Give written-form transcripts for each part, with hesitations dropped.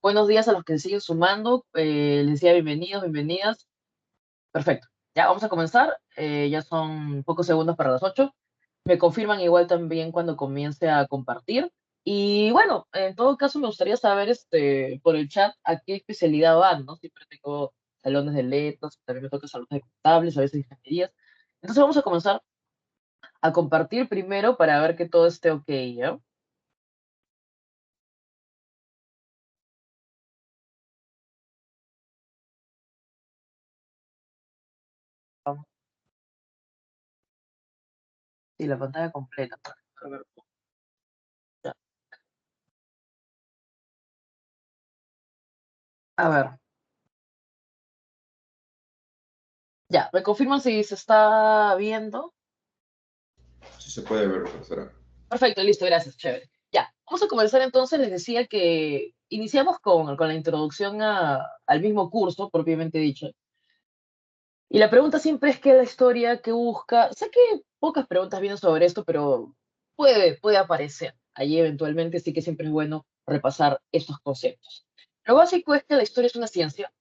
Buenos días a los que siguen sumando. Les decía bienvenidos, bienvenidas. Perfecto. Ya vamos a comenzar. Ya son pocos segundos para las 8. Me confirman igual también cuando comience a compartir. Y bueno, en todo caso me gustaría saber por el chat a qué especialidad van, ¿no? Siempre tengo salones de letras, también me toca salones de contables, a veces ingenierías. Entonces vamos a comenzar a compartir primero para ver que todo esté ok, ¿ya? Vamos, sí, la pantalla completa. A ver, ya. A ver, ya, me confirman si se está viendo. Sí se puede ver, profesora. Perfecto, listo, gracias, chévere. Ya, vamos a comenzar entonces. Les decía que iniciamos con la introducción al mismo curso, propiamente dicho. Y la pregunta siempre es qué es la historia que busca. Sé que pocas preguntas vienen sobre esto, pero puede aparecer allí eventualmente, sí que siempre es bueno repasar estos conceptos. Lo básico es que la historia es una ciencia,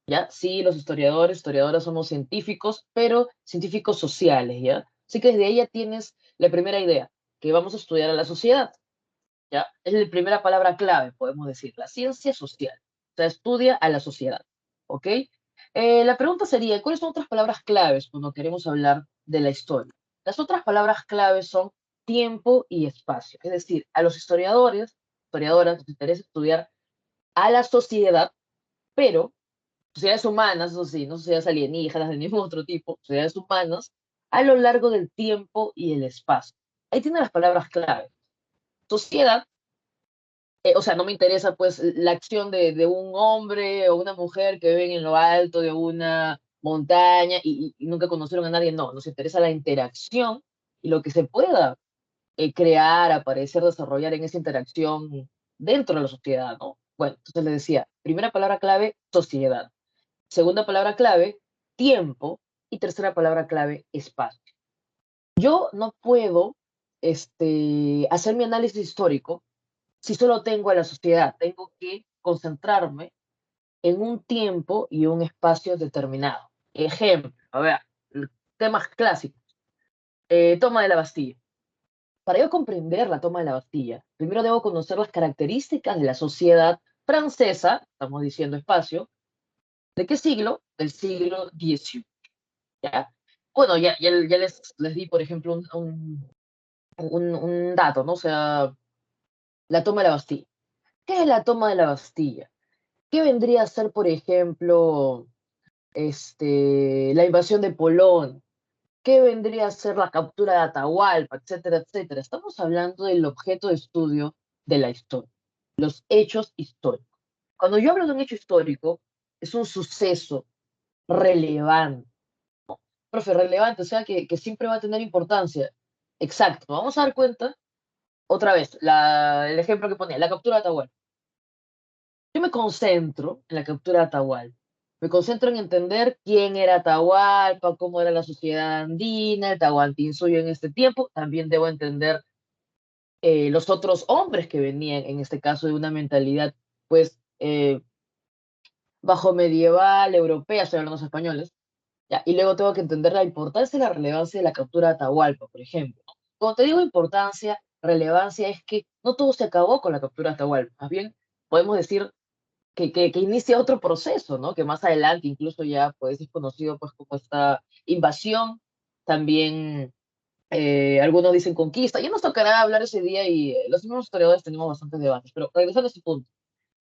¿ya? Sí, los historiadores, historiadoras somos científicos, pero científicos sociales, ¿ya? Así que desde ahí ya tienes la primera idea, que vamos a estudiar a la sociedad. ¿Ya? Es la primera palabra clave, podemos decir, la ciencia social. O sea, estudia a la sociedad, ¿ok? La pregunta sería, ¿cuáles son otras palabras claves cuando queremos hablar de la historia? Las otras palabras claves son tiempo y espacio. Es decir, a los historiadores, historiadoras, nos interesa estudiar a la sociedad, pero sociedades humanas, eso sí, no sociedades alienígenas de ningún otro tipo, sociedades humanas, a lo largo del tiempo y el espacio. Ahí tienen las palabras clave. Sociedad, o sea, no me interesa pues la acción de un hombre o una mujer que viven en lo alto de una montaña y nunca conocieron a nadie, no, nos interesa la interacción y lo que se pueda crear, aparecer, desarrollar en esa interacción dentro de la sociedad, ¿no? Bueno, entonces le decía, primera palabra clave, sociedad. Segunda palabra clave, tiempo. Y tercera palabra clave, espacio. Yo no puedo hacer mi análisis histórico si solo tengo a la sociedad, tengo que concentrarme en un tiempo y un espacio determinado. Ejemplo, a ver, temas clásicos. Toma de la Bastilla. Para yo comprender la toma de la Bastilla, primero debo conocer las características de la sociedad francesa, estamos diciendo espacio, ¿de qué siglo? Del siglo XVIII. ¿Ya? Bueno, ya les di, por ejemplo, un dato, ¿no? O sea, la toma de la Bastilla. ¿Qué es la toma de la Bastilla? ¿Qué vendría a ser, por ejemplo, la invasión de Polón? ¿Qué vendría a ser la captura de Atahualpa, etcétera, etcétera? Estamos hablando del objeto de estudio de la historia, los hechos históricos. Cuando yo hablo de un hecho histórico, es un suceso relevante, profe, relevante, o sea, que siempre va a tener importancia. Exacto, vamos a dar cuenta, otra vez, el ejemplo que ponía, la captura de Atahualpa. Yo me concentro en la captura de Atahualpa. Me concentro en entender quién era Atahualpa, cómo era la sociedad andina, el Tahuantinsuyo en este tiempo. También debo entender los otros hombres que venían, en este caso, de una mentalidad, pues, bajo medieval, europea, estoy hablando de los españoles. Ya, y luego tengo que entender la importancia y la relevancia de la captura de Atahualpa, por ejemplo, ¿no? Cuando te digo importancia, relevancia, es que no todo se acabó con la captura de Atahualpa. Más bien, podemos decir que inicia otro proceso, ¿no? Que más adelante incluso ya pues, es conocido pues, como esta invasión, también algunos dicen conquista. Ya nos tocará hablar ese día y los mismos historiadores tenemos bastantes debates, pero regresando a este punto,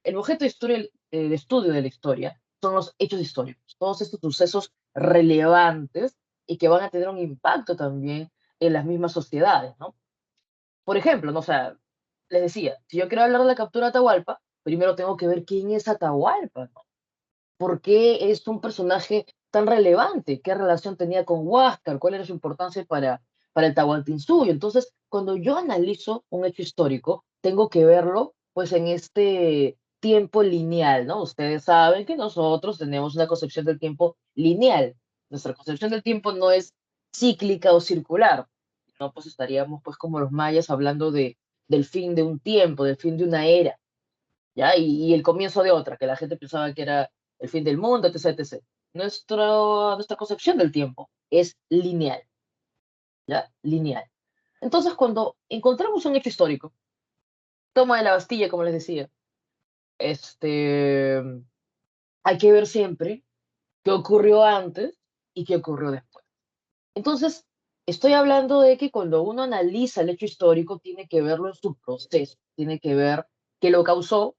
el objeto de, historia, de estudio de la historia son los hechos históricos, todos estos sucesos relevantes y que van a tener un impacto también en las mismas sociedades, ¿no? Por ejemplo, no, o sea, les decía, si yo quiero hablar de la captura de Atahualpa, primero tengo que ver quién es Atahualpa, ¿no? ¿Por qué es un personaje tan relevante? ¿Qué relación tenía con Huáscar? ¿Cuál era su importancia para el Tahuantinsuyo? Entonces, cuando yo analizo un hecho histórico, tengo que verlo pues en este tiempo lineal, ¿no? Ustedes saben que nosotros tenemos una concepción del tiempo lineal. Nuestra concepción del tiempo no es cíclica o circular, ¿no? Pues estaríamos pues como los mayas hablando del fin de un tiempo, del fin de una era. ¿ya? Y el comienzo de otra, que la gente pensaba que era el fin del mundo, etc, etc. Nuestra concepción del tiempo es lineal, ¿ya? Lineal. Entonces, cuando encontramos un hecho histórico, toma de la Bastilla, como les decía, este, hay que ver siempre qué ocurrió antes y qué ocurrió después. Entonces, estoy hablando de que cuando uno analiza el hecho histórico, tiene que verlo en su proceso, tiene que ver qué lo causó,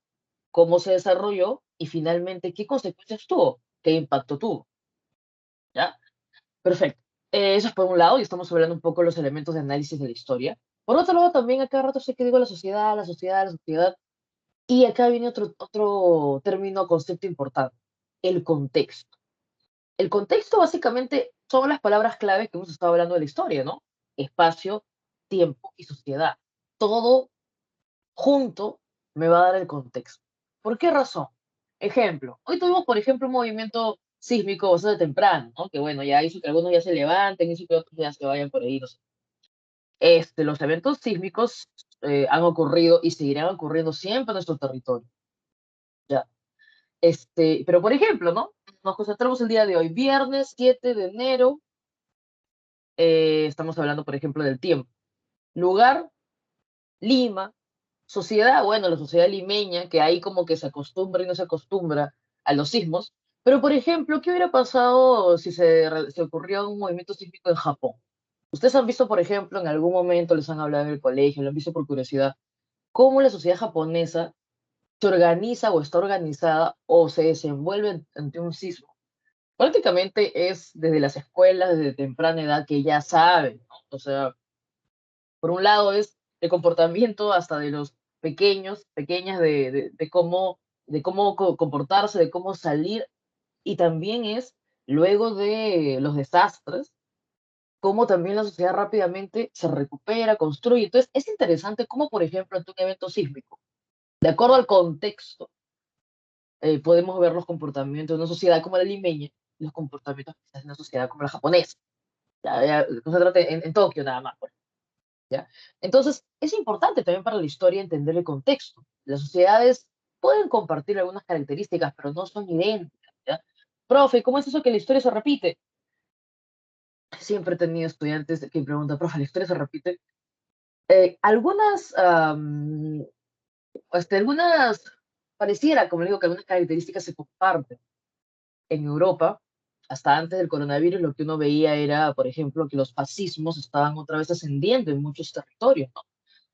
cómo se desarrolló y finalmente qué consecuencias tuvo, qué impacto tuvo. ¿Ya? Perfecto. Eso es por un lado, y estamos hablando un poco de los elementos de análisis de la historia. Por otro lado, también a cada rato sé que digo la sociedad, la sociedad, la sociedad, y acá viene otro término, concepto importante, el contexto. El contexto básicamente son las palabras clave que hemos estado hablando de la historia, ¿no? Espacio, tiempo y sociedad. Todo junto me va a dar el contexto. ¿Por qué razón? Ejemplo, hoy tuvimos, por ejemplo, un movimiento sísmico bastante temprano, ¿no? Que bueno, ya hizo que algunos ya se levanten, hizo que otros ya se vayan por ahí, no sé. Los eventos sísmicos han ocurrido y seguirán ocurriendo siempre en nuestro territorio, ¿ya? Pero por ejemplo, ¿no? Nos concentramos el día de hoy, viernes 7 de enero, estamos hablando, por ejemplo, del tiempo. Lugar, Lima. Sociedad, bueno, la sociedad limeña, que ahí como que se acostumbra y no se acostumbra a los sismos. Pero, por ejemplo, ¿qué hubiera pasado si se ocurrió un movimiento sísmico en Japón? Ustedes han visto, por ejemplo, en algún momento les han hablado en el colegio, lo han visto por curiosidad, cómo la sociedad japonesa se organiza o está organizada o se desenvuelve ante un sismo. Prácticamente es desde las escuelas, desde temprana edad, que ya saben, ¿no? O sea, por un lado es el comportamiento hasta de los pequeños, pequeñas, de cómo comportarse, de cómo salir, y también es, luego de los desastres, cómo también la sociedad rápidamente se recupera, construye. Entonces, es interesante cómo, por ejemplo, ante un evento sísmico, de acuerdo al contexto, podemos ver los comportamientos de una sociedad como la limeña y los comportamientos quizás de una sociedad como la japonesa. Ya, no se trata en Tokio nada más, pues. ¿Ya? Entonces, es importante también para la historia entender el contexto. Las sociedades pueden compartir algunas características, pero no son idénticas, ¿ya? Profe, ¿cómo es eso que la historia se repite? Siempre he tenido estudiantes que me preguntan, profe, ¿la historia se repite? Algunas, pareciera, como le digo, que algunas características se comparten. En Europa, hasta antes del coronavirus, lo que uno veía era, por ejemplo, que los fascismos estaban otra vez ascendiendo en muchos territorios, ¿no?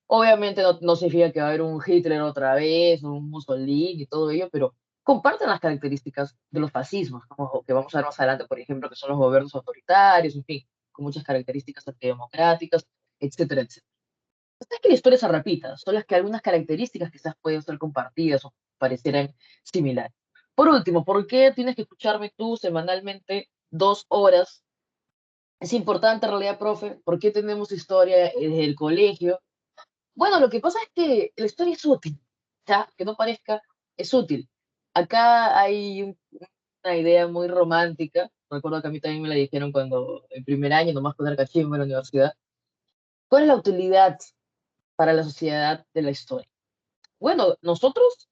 Obviamente no significa que va a haber un Hitler otra vez, un Mussolini y todo ello, pero comparten las características de los fascismos, como que vamos a ver más adelante, por ejemplo, que son los gobiernos autoritarios, en fin, con muchas características antidemocráticas, etcétera, etcétera. No es que la historia se repita, son las que algunas características quizás pueden ser compartidas o parecieran similares. Por último, ¿por qué tienes que escucharme tú semanalmente 2 horas? Es importante en realidad, profe, ¿por qué tenemos historia desde el colegio? Bueno, lo que pasa es que la historia es útil, ya, que no parezca, es útil. Acá hay una idea muy romántica, recuerdo que a mí también me la dijeron cuando en primer año, nomás poner cachimbo en la universidad. ¿Cuál es la utilidad para la sociedad de la historia? Bueno, nosotros,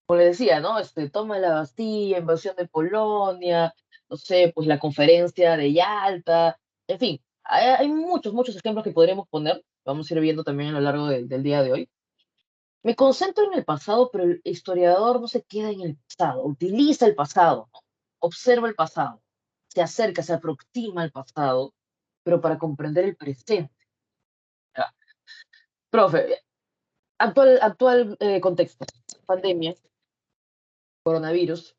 como le decía, ¿no? Toma de la Bastilla, invasión de Polonia, no sé, pues la conferencia de Yalta, en fin, hay muchos, muchos ejemplos que podríamos poner, vamos a ir viendo también a lo largo del día de hoy. Me concentro en el pasado, pero el historiador no se queda en el pasado, utiliza el pasado, ¿no? Observa el pasado, se acerca, se aproxima al pasado, pero para comprender el presente. Ya. Profe, actual contexto, pandemia, coronavirus,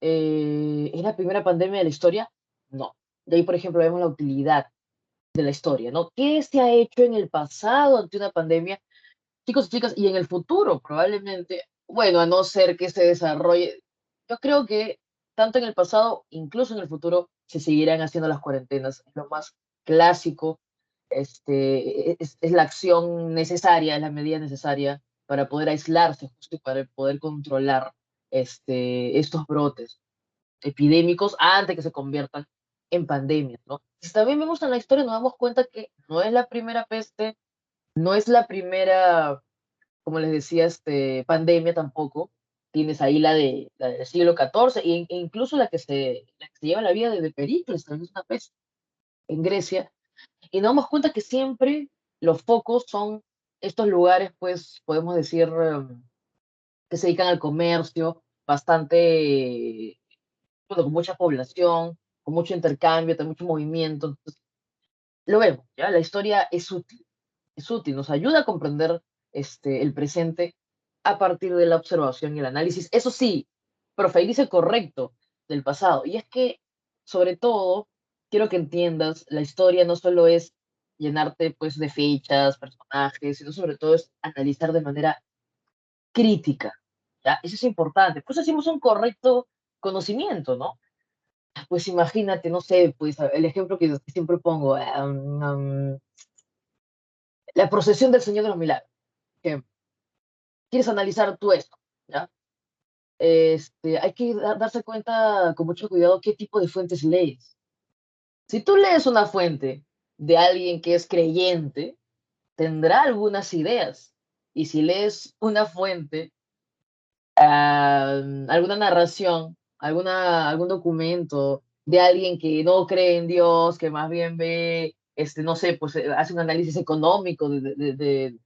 ¿es la primera pandemia de la historia? No. De ahí, por ejemplo, vemos la utilidad de la historia, ¿no? ¿Qué se ha hecho en el pasado ante una pandemia? Chicos y chicas, y en el futuro probablemente, bueno, a no ser que se desarrolle, yo creo que tanto en el pasado, incluso en el futuro, se seguirán haciendo las cuarentenas. Es lo más clásico, es la acción necesaria, es la medida necesaria para poder aislarse, justo y para poder controlar estos brotes epidémicos antes que se conviertan en pandemias, ¿no? Si también vemos en la historia, nos damos cuenta que no es la primera peste, no es la primera, como les decía, pandemia tampoco. Tienes ahí la del siglo XIV e incluso la que se lleva la vida de Pericles, también es una peste, en Grecia. Y nos damos cuenta que siempre los focos son estos lugares, pues, podemos decir, que se dedican al comercio, bastante, bueno, con mucha población, con mucho intercambio, con mucho movimiento. Entonces, lo vemos, ¿ya? La historia es útil, nos ayuda a comprender el presente a partir de la observación y el análisis. Eso sí, profe, dice correcto del pasado. Y es que, sobre todo, quiero que entiendas, la historia no solo es llenarte pues de fechas, personajes, sino sobre todo es analizar de manera crítica. ¿Ya? Eso es importante. Pues hacemos un correcto conocimiento, ¿no? Pues imagínate, no sé, pues el ejemplo que siempre pongo, la procesión del Señor de los Milagros. Que quieres analizar tú esto, ¿ya? Hay que darse cuenta con mucho cuidado qué tipo de fuentes lees. Si tú lees una fuente de alguien que es creyente, tendrá algunas ideas. Y si lees una fuente, alguna narración, algún documento de alguien que no cree en Dios, que más bien ve, no sé, pues hace un análisis económico del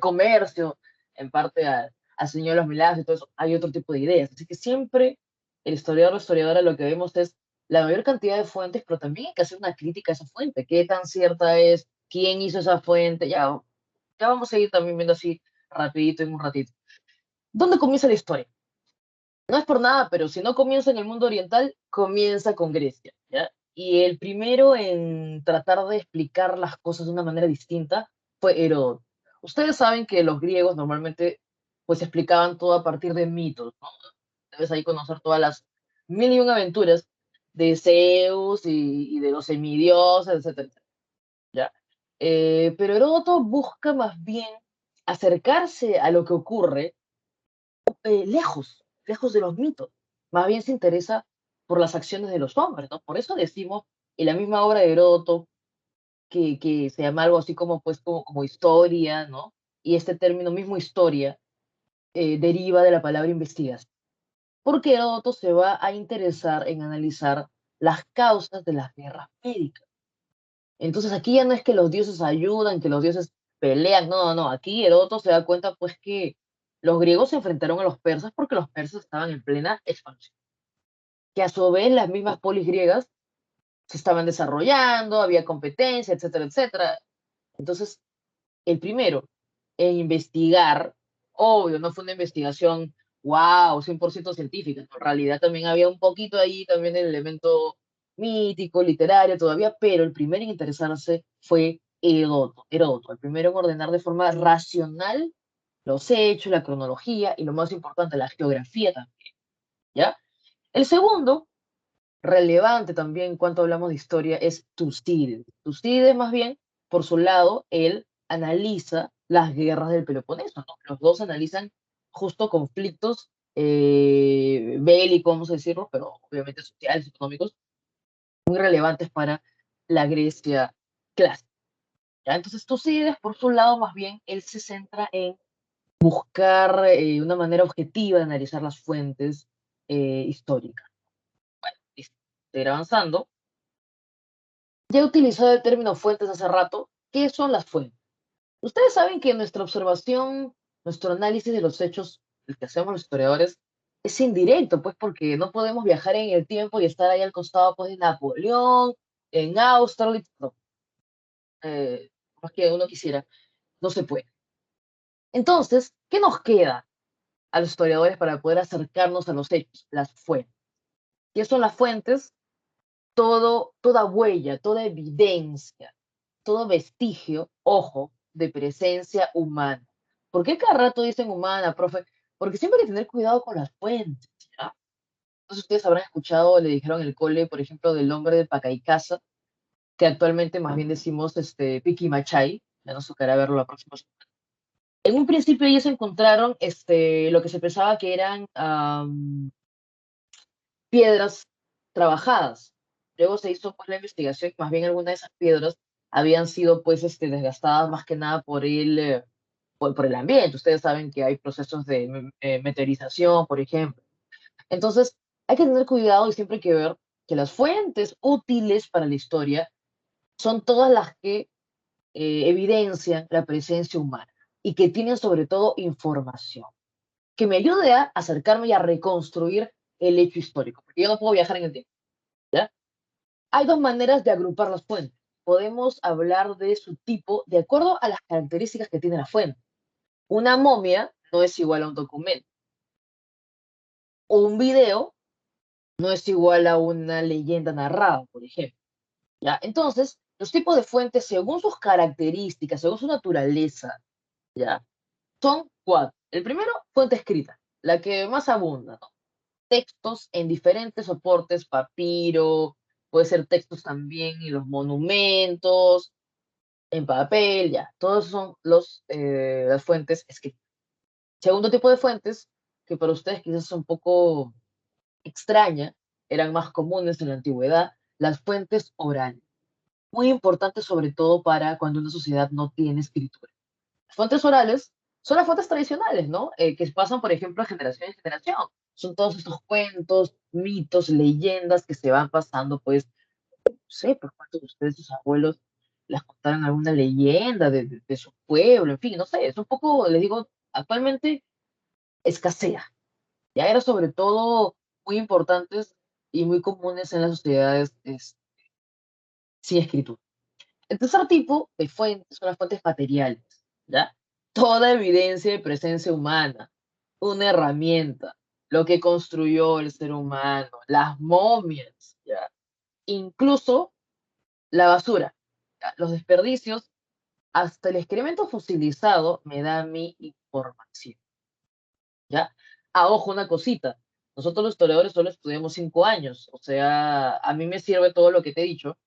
comercio, en parte al Señor de los Milagros y todo eso, hay otro tipo de ideas. Así que siempre el historiador o historiadora lo que vemos es la mayor cantidad de fuentes, pero también hay que hacer una crítica a esa fuente. ¿Qué tan cierta es? ¿Quién hizo esa fuente? Ya vamos a ir también viendo así rapidito en un ratito. ¿Dónde comienza la historia? No es por nada, pero si no comienza en el mundo oriental, comienza con Grecia, ¿ya? Y el primero en tratar de explicar las cosas de una manera distinta fue Heródoto. Ustedes saben que los griegos normalmente pues explicaban todo a partir de mitos, ¿no? Debes ahí conocer todas las mil y una aventuras de Zeus y de los semidioses, etcétera, ¿ya? Pero Heródoto busca más bien acercarse a lo que ocurre lejos de los mitos. Más bien se interesa por las acciones de los hombres, ¿no? Por eso decimos en la misma obra de Heródoto que se llama algo así como, pues, como historia, ¿no? Y este término mismo historia deriva de la palabra investigación. Porque Heródoto se va a interesar en analizar las causas de las guerras médicas. Entonces aquí ya no es que los dioses ayudan, que los dioses pelean, no, no, no, aquí Heródoto se da cuenta pues que los griegos se enfrentaron a los persas porque los persas estaban en plena expansión, que a su vez las mismas polis griegas se estaban desarrollando, había competencia, etcétera, etcétera. Entonces, el primero en investigar, obvio, no fue una investigación, wow, 100% científica, en realidad también había un poquito ahí, también el elemento mítico, literario todavía, pero el primero en interesarse fue Heródoto, el primero en ordenar de forma racional los hechos, la cronología y lo más importante, la geografía también, ¿ya? El segundo, relevante también cuando hablamos de historia, es Tucídides. Tucídides, más bien, por su lado, él analiza las guerras del Peloponeso, ¿no? Los dos analizan justo conflictos bélicos, vamos a decirlo, pero obviamente sociales, económicos, muy relevantes para la Grecia clásica, ¿ya? Entonces, Tucídides, por su lado, más bien, él se centra en buscar una manera objetiva de analizar las fuentes históricas. Bueno, listo. Seguir avanzando. Ya he utilizado el término fuentes hace rato. ¿Qué son las fuentes? Ustedes saben que nuestra observación, nuestro análisis de los hechos, el que hacemos los historiadores, es indirecto, pues porque no podemos viajar en el tiempo y estar ahí al costado pues, de Napoleón, en Austerlitz, no, más que uno quisiera, no se puede. Entonces, ¿qué nos queda a los historiadores para poder acercarnos a los hechos? Las fuentes. ¿Qué son las fuentes? Toda huella, toda evidencia, todo vestigio, ojo, de presencia humana. ¿Por qué cada rato dicen humana, profe? Porque siempre hay que tener cuidado con las fuentes, ¿ya? Entonces ustedes habrán escuchado, le dijeron en el cole, por ejemplo, del hombre de Pacaycasa, que actualmente más bien decimos Piquimachay, ya nos tocará verlo la próxima semana. En un principio ellos encontraron lo que se pensaba que eran piedras trabajadas. Luego se hizo pues la investigación, más bien algunas de esas piedras habían sido pues desgastadas más que nada por el ambiente. Ustedes saben que hay procesos de meteorización, por ejemplo. Entonces, hay que tener cuidado y siempre hay que ver que las fuentes útiles para la historia son todas las que evidencian la presencia humana y que tienen sobre todo información que me ayude a acercarme y a reconstruir el hecho histórico, porque yo no puedo viajar en el tiempo, ¿ya? Hay dos maneras de agrupar las fuentes. Podemos hablar de su tipo de acuerdo a las características que tiene la fuente. Una momia no es igual a un documento. Un video no es igual a una leyenda narrada, por ejemplo. ¿Ya? Entonces, los tipos de fuentes, según sus características, según su naturaleza, ¿ya? Son cuatro. El primero, fuente escrita, la que más abunda, ¿no? Textos en diferentes soportes, papiro, puede ser textos también en los monumentos, en papel, ya. Todos son las fuentes escritas. Segundo tipo de fuentes, que para ustedes quizás es un poco extraña, eran más comunes en la antigüedad, las fuentes orales. Muy importantes sobre todo para cuando una sociedad no tiene escritura. Las fuentes orales son las fuentes tradicionales, ¿no? Que pasan, por ejemplo, de generación en generación. Son todos estos cuentos, mitos, leyendas que se van pasando, pues, no sé, por cuántos de ustedes, sus abuelos, les contaron alguna leyenda de su pueblo, en fin, no sé, es un poco, les digo, actualmente escasea. Ya era sobre todo muy importantes y muy comunes en las sociedades sin escritura. El tercer tipo de fuentes son las fuentes materiales, ¿ya? Toda evidencia de presencia humana, una herramienta, lo que construyó el ser humano, las momias, ¿ya? Incluso la basura, ¿ya? Los desperdicios, hasta el excremento fosilizado me da mi información, ¿ya? Ojo, una cosita. Nosotros los historiadores solo estudiamos 5 años, o sea, a mí me sirve todo lo que te he dicho,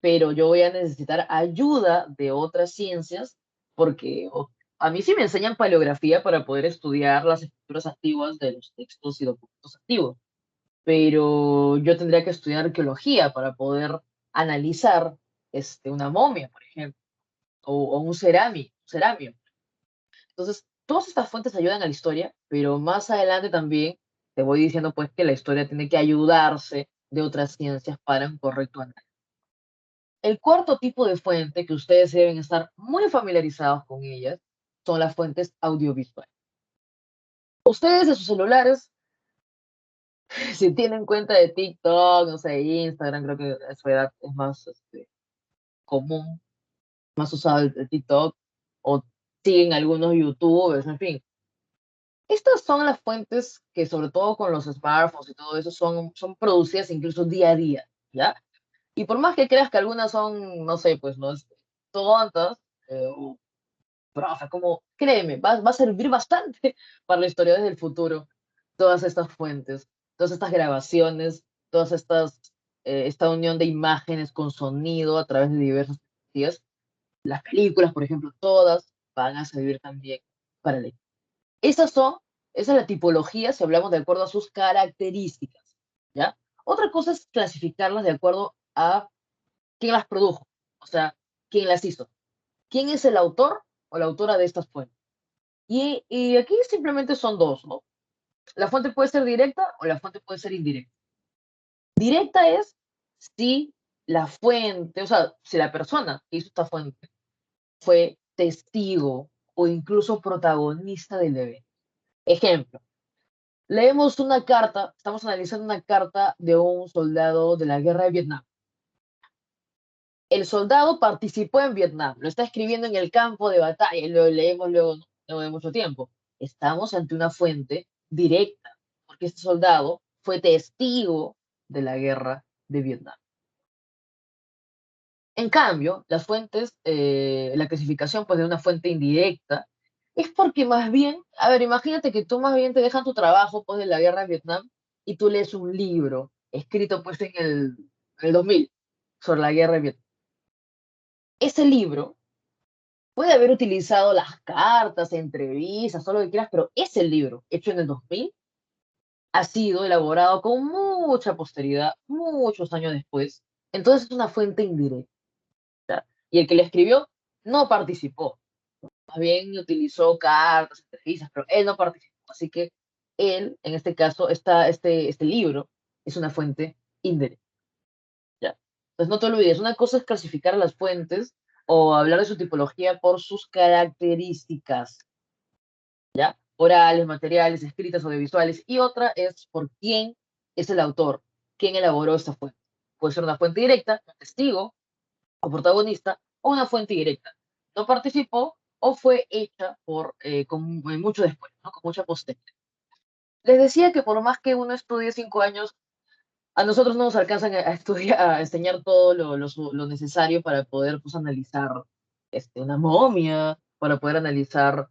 pero yo voy a necesitar ayuda de otras ciencias porque a mí sí me enseñan paleografía para poder estudiar las escrituras antiguas de los textos y documentos antiguos, pero yo tendría que estudiar arqueología para poder analizar una momia, por ejemplo, o un ceramio. Entonces, todas estas fuentes ayudan a la historia, pero más adelante también te voy diciendo pues que la historia tiene que ayudarse de otras ciencias para un correcto análisis. El cuarto tipo de fuente que ustedes deben estar muy familiarizados con ellas son las fuentes audiovisuales. Ustedes en sus celulares, si tienen cuenta de TikTok, no sé, Instagram, creo que a su edad es más común, más usado el TikTok, o siguen algunos YouTubers, en fin. Estas son las fuentes que, sobre todo con los smartphones y todo eso, son producidas incluso día a día, ¿ya? Y por más que creas que algunas son, no sé, pues no es tontas, pero, o sea, como, créeme, va a servir bastante para la historia desde el futuro, todas estas fuentes, todas estas grabaciones, esta unión de imágenes con sonido a través de diversas tecnologías. Las películas, por ejemplo, todas van a servir también para la esas son, esa es la tipología si hablamos de acuerdo a sus características, ¿ya? Otra cosa es clasificarlas de acuerdo a quién las produjo, o sea, quién las hizo. ¿Quién es el autor o la autora de estas fuentes? Y aquí simplemente son dos, ¿no? La fuente puede ser directa o la fuente puede ser indirecta. Directa es si la fuente, o sea, si la persona que hizo esta fuente fue testigo o incluso protagonista del evento. Ejemplo, leemos una carta, estamos analizando una carta de un soldado de la guerra de Vietnam. El soldado participó en Vietnam, lo está escribiendo en el campo de batalla y lo leemos luego, no de mucho tiempo. Estamos ante una fuente directa, porque este soldado fue testigo de la guerra de Vietnam. En cambio, las fuentes, la clasificación pues, de una fuente indirecta, es porque más bien, a ver, imagínate que tú más bien te dejan tu trabajo pues, de la guerra de Vietnam y tú lees un libro escrito pues en el 2000 sobre la guerra de Vietnam. Ese libro puede haber utilizado las cartas, entrevistas, todo lo que quieras, pero ese libro, hecho en el 2000, ha sido elaborado con mucha posteridad, muchos años después. Entonces es una fuente indirecta. Y el que le escribió no participó. más bien utilizó cartas, entrevistas, pero él no participó. Así que él, en este caso, este libro es una fuente indirecta. ¿Ya? Entonces no te olvides, una cosa es clasificar las fuentes o hablar de su tipología por sus características, ¿ya? Orales, materiales, escritas, audiovisuales, y otra es por quién es el autor, quién elaboró esta fuente. Puede ser una fuente directa, un testigo o protagonista, o una fuente directa. No participó o fue hecha mucho después, ¿no? Con mucha posteridad. Les decía que por más que uno estudie 5 años, a nosotros no nos alcanzan a estudiar, a enseñar todo lo necesario para poder pues, analizar una momia, para poder analizar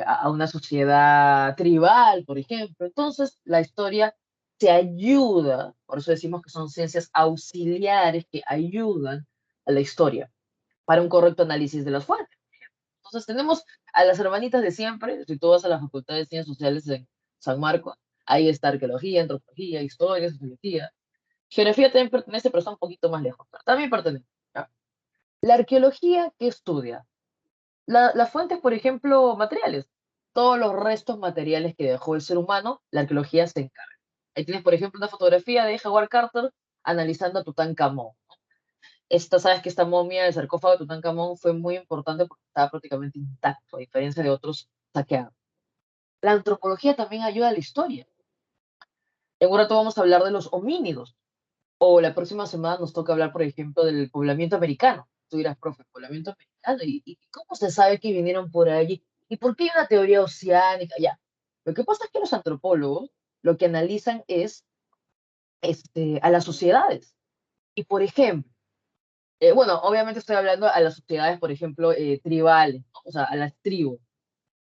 a una sociedad tribal, por ejemplo. Entonces, la historia te ayuda, por eso decimos que son ciencias auxiliares que ayudan a la historia para un correcto análisis de las fuentes. Entonces, tenemos a las hermanitas de siempre, si tú vas a la Facultad de Ciencias Sociales en San Marcos, ahí está arqueología, antropología, historia, sociología. Geografía también pertenece, pero está un poquito más lejos. Pero también pertenece. ¿Ya? La arqueología, ¿qué estudia? Las fuentes, por ejemplo, materiales. Todos los restos materiales que dejó el ser humano, la arqueología se encarga. Ahí tienes, por ejemplo, una fotografía de Howard Carter analizando a Tutankamón. Sabes que esta momia, el sarcófago de Tutankamón, fue muy importante porque estaba prácticamente intacto, a diferencia de otros saqueados. La antropología también ayuda a la historia. En un rato vamos a hablar de los homínidos. O la próxima semana nos toca hablar, por ejemplo, del poblamiento americano. Tú dirás, profe, poblamiento americano, ¿y cómo se sabe que vinieron por allí? ¿Y por qué hay una teoría oceánica? Ya. Lo que pasa es que los antropólogos lo que analizan es a las sociedades. Y, por ejemplo, bueno, obviamente estoy hablando a las sociedades, por ejemplo, tribales, ¿no? O sea, a las tribus.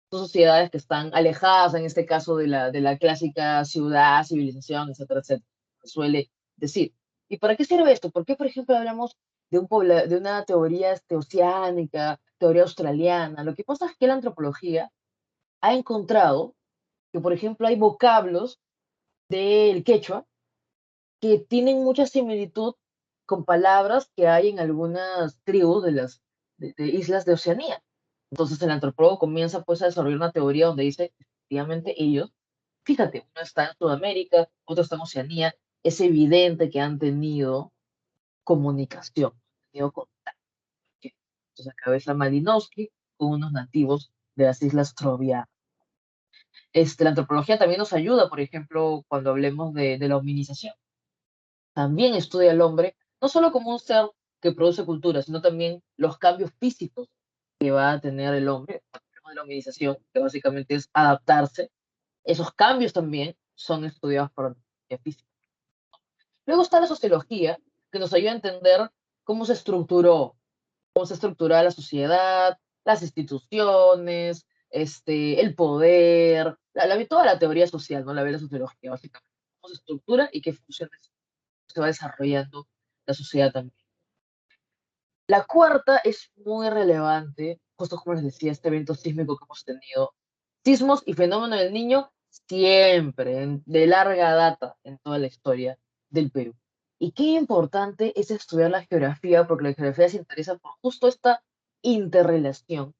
Son sociedades que están alejadas, en este caso, de la clásica ciudad, civilización, etcétera, etcétera, se suele decir. ¿Y para qué sirve esto? ¿Por qué, por ejemplo, hablamos de una teoría oceánica, teoría australiana? Lo que pasa es que la antropología ha encontrado que, por ejemplo, hay vocablos del quechua que tienen mucha similitud con palabras que hay en algunas tribus de islas de Oceanía. Entonces el antropólogo comienza pues a desarrollar una teoría donde dice, efectivamente, ellos, fíjate, uno está en Sudamérica, otro está en Oceanía, es evidente que han tenido comunicación, han tenido contacto. Entonces cabeza Malinowski con unos nativos de las Islas Trovianas. La antropología también nos ayuda, por ejemplo, cuando hablemos de la hominización. También estudia al hombre, no solo como un ser que produce cultura, sino también los cambios físicos que va a tener el hombre, de la hominización, que básicamente es adaptarse. Esos cambios también son estudiados por la antropología física. Luego está la sociología, que nos ayuda a entender cómo se estructura la sociedad, las instituciones, el poder, toda la teoría social, ¿no? La ve la sociología, básicamente. Cómo se estructura y qué funciones se va desarrollando la sociedad también. La cuarta es muy relevante, justo como les decía, este evento sísmico que hemos tenido. Sismos y fenómeno del niño siempre, de larga data en toda la historia del Perú. Y qué importante es estudiar la geografía, porque la geografía se interesa por justo esta interrelación,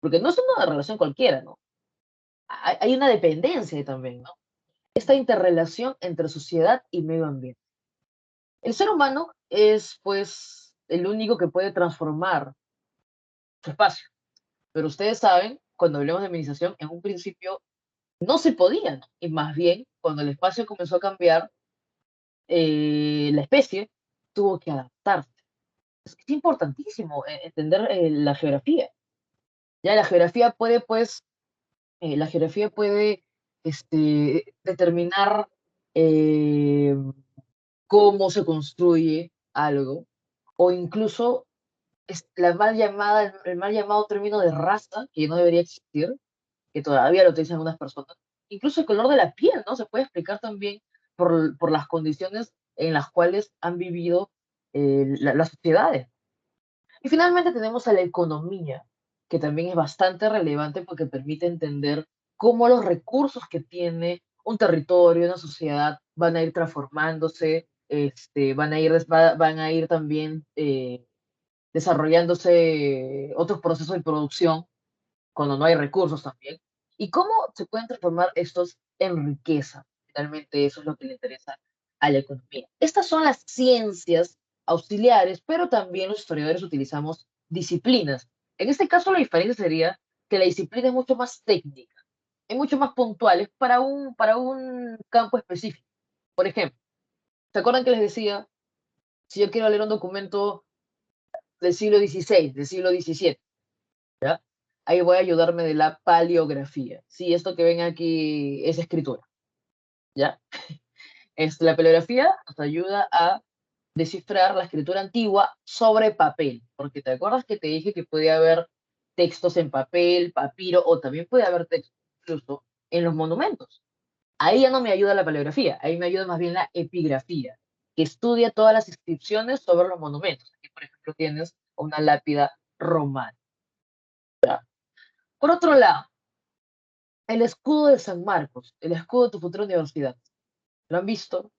porque no es una relación cualquiera, ¿no? Hay una dependencia ahí también, ¿no? Esta interrelación entre sociedad y medio ambiente. El ser humano es, pues, el único que puede transformar su espacio. Pero ustedes saben, cuando hablamos de administración, en un principio no se podía, ¿no? Y más bien, cuando el espacio comenzó a cambiar, la especie tuvo que adaptarse. Es importantísimo entender la geografía. Ya la geografía puede determinar eh, cómo se construye algo, o incluso el mal llamado término de raza, que no debería existir, que todavía lo utilizan algunas personas. Incluso el color de la piel, ¿no? Se puede explicar también por las condiciones en las cuales han vivido las sociedades. Y finalmente tenemos a la economía, que también es bastante relevante porque permite entender cómo los recursos que tiene un territorio, una sociedad, van a ir transformándose, van a ir también desarrollándose otros procesos de producción. cuando no hay recursos también, y cómo se pueden transformar estos en riqueza. Finalmente, eso es lo que le interesa a la economía. Estas son las ciencias auxiliares, pero también los historiadores utilizamos disciplinas. En este caso, la diferencia sería que la disciplina es mucho más técnica, es mucho más puntual, es para un campo específico. Por ejemplo, ¿se acuerdan que les decía, si yo quiero leer un documento del siglo XVI, del siglo XVII, ¿ya? Ahí voy a ayudarme de la paleografía. Sí, esto que ven aquí es escritura, ¿ya? La paleografía nos ayuda a descifrar la escritura antigua sobre papel, porque te acuerdas que te dije que podía haber textos en papel, papiro, o también puede haber textos incluso en los monumentos. Ahí ya no me ayuda la paleografía, ahí me ayuda más bien la epigrafía, que estudia todas las inscripciones sobre los monumentos. Aquí, por ejemplo, tienes una lápida romana. Por otro lado, el escudo de San Marcos, el escudo de tu futura universidad. ¿Lo han visto?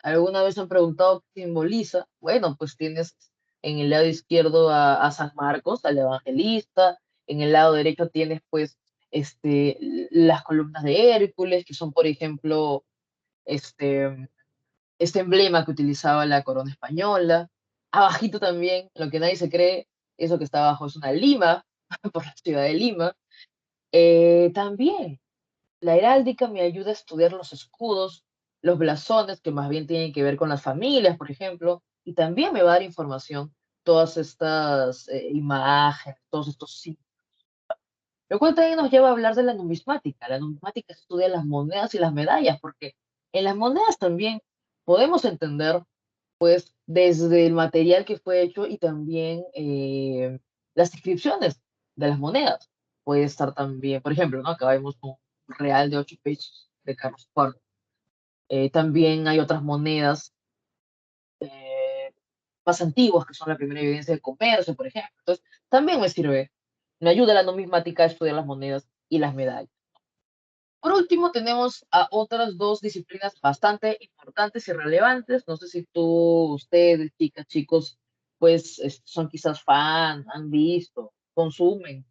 ¿Alguna vez han preguntado qué simboliza? Bueno, pues tienes en el lado izquierdo a San Marcos, al evangelista, en el lado derecho tienes pues las columnas de Hércules, que son, por ejemplo, este, este emblema que utilizaba la corona española. Abajito también, lo que nadie se cree, eso que está abajo es una lima, por la ciudad de Lima. También la heráldica me ayuda a estudiar los escudos, los blasones, que más bien tienen que ver con las familias, por ejemplo, y también me va a dar información todas estas imágenes, todos estos signos. Lo cual también nos lleva a hablar de la numismática. La numismática estudia las monedas y las medallas, porque en las monedas también podemos entender, pues, desde el material que fue hecho y también las inscripciones de las monedas. Puede estar también, por ejemplo, ¿no? Acá vemos un real de 8 pesos de Carlos IV. También hay otras monedas eh, más antiguas que son la primera evidencia de comercio, por ejemplo. Entonces, también me sirve, me ayuda la numismática a estudiar las monedas y las medallas. Por último, tenemos a otras dos disciplinas bastante importantes y relevantes. No sé si ustedes, chicas, chicos, pues son quizás fan, han visto, consumen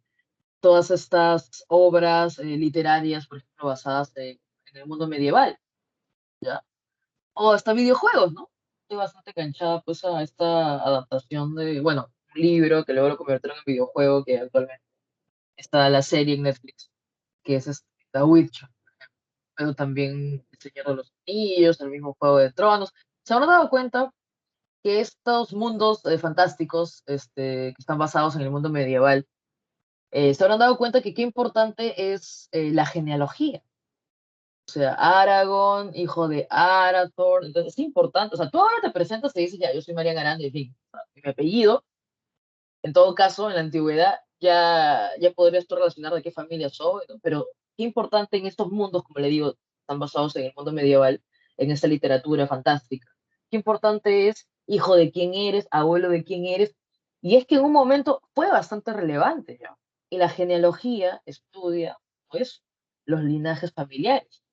todas estas obras literarias, por ejemplo, basadas en el mundo medieval, ¿ya? O hasta videojuegos, ¿no? Estoy bastante enganchada pues a esta adaptación de, bueno, un libro que luego lo convirtieron en videojuego, que actualmente está la serie en Netflix, que es The Witcher, pero también El Señor de los Anillos, el mismo Juego de Tronos. Se habrán dado cuenta que estos mundos fantásticos, que están basados en el mundo medieval, se habrán dado cuenta que qué importante es la genealogía. O sea, Aragorn, hijo de Arathorn, entonces es importante. O sea, tú ahora te presentas y dices, ya, yo soy María Garanda, en fin, o sea, mi apellido, en todo caso, en la antigüedad, ya podrías tú relacionar de qué familia soy, ¿no? Pero qué importante en estos mundos, como le digo, están basados en el mundo medieval, en esta literatura fantástica. Qué importante es hijo de quién eres, abuelo de quién eres. Y es que en un momento fue bastante relevante ya. Y la genealogía estudia, pues, los linajes familiares.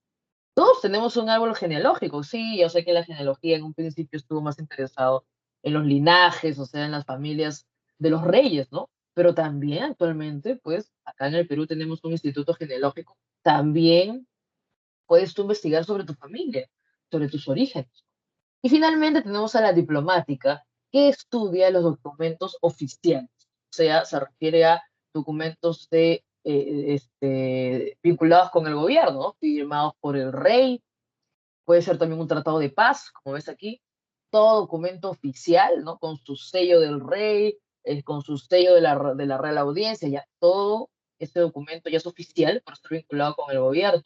Todos tenemos un árbol genealógico, sí, yo sé que la genealogía en un principio estuvo más interesado en los linajes, o sea, en las familias de los reyes, ¿no? Pero también actualmente, pues, acá en el Perú tenemos un instituto genealógico, también puedes tú investigar sobre tu familia, sobre tus orígenes. Y finalmente tenemos a la diplomática, que estudia los documentos oficiales, o sea, se refiere a documentos vinculados con el gobierno, ¿no? Firmados por el rey, puede ser también un tratado de paz, como ves aquí, todo documento oficial, ¿no? Con su sello del rey, con su sello de la Real Audiencia, ya todo este documento ya es oficial por estar vinculado con el gobierno,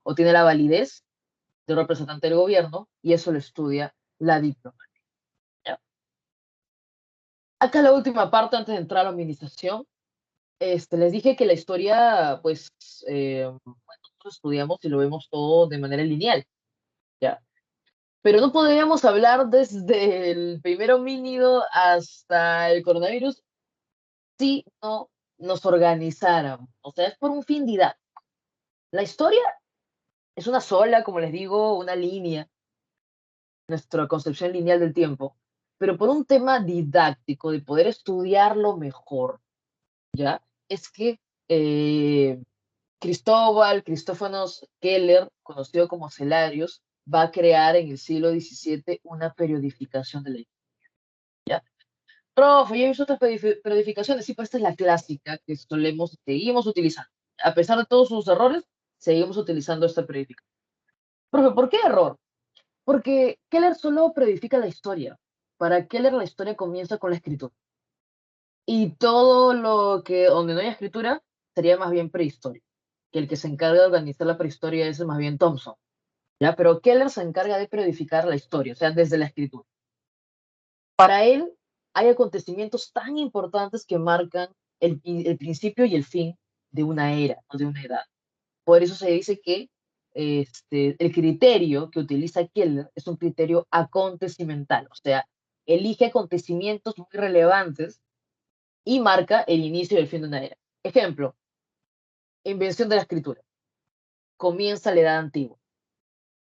o tiene la validez de un representante del gobierno, y eso lo estudia la diplomacia. ¿Ya? Acá la última parte, antes de entrar a la administración, les dije que la historia, pues, bueno, nosotros estudiamos y lo vemos todo de manera lineal, ¿ya? Pero no podríamos hablar desde el primer homínido hasta el coronavirus si no nos organizáramos. O sea, es por un fin didáctico. La historia es una sola, como les digo, una línea, nuestra concepción lineal del tiempo, pero por un tema didáctico, de poder estudiarlo mejor, ¿ya? Es que eh, Cristófanos Keller, conocido como Celarius, va a crear en el siglo XVII una periodificación de la historia. Profe, yo he visto otras periodificaciones, sí, pues esta es la clásica que seguimos utilizando. A pesar de todos sus errores, seguimos utilizando esta periodificación. Profe, ¿por qué error? Porque Keller solo periodifica la historia. Para Keller la historia comienza con la escritura. Y todo lo que, donde no hay escritura, sería más bien prehistoria. Que el que se encarga de organizar la prehistoria es más bien Thompson. ¿Ya? Pero Keller se encarga de periodificar la historia, o sea, desde la escritura. Para él, hay acontecimientos tan importantes que marcan el principio y el fin de una era o de una edad. Por eso se dice que el criterio que utiliza Keller es un criterio acontecimental, o sea, elige acontecimientos muy relevantes y marca el inicio y el fin de una era. Ejemplo, invención de la escritura. Comienza la edad antigua.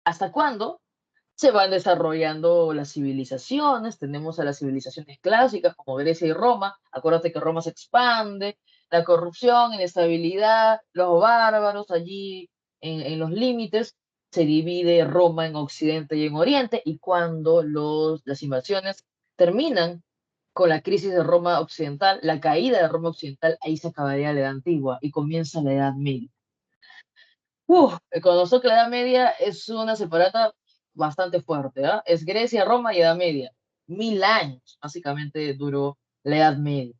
¿Hasta cuándo? Se van desarrollando las civilizaciones, tenemos a las civilizaciones clásicas como Grecia y Roma, acuérdate que Roma se expande, la corrupción, inestabilidad, los bárbaros allí en los límites, se divide Roma en Occidente y en Oriente, y cuando las invasiones terminan con la crisis de Roma Occidental, la caída de Roma Occidental, ahí se acabaría la Edad Antigua y comienza la Edad Media. Conozco que la Edad Media es una separata bastante fuerte, ¿ah? Es Grecia, Roma y Edad Media. 1000 años, básicamente, duró la Edad Media.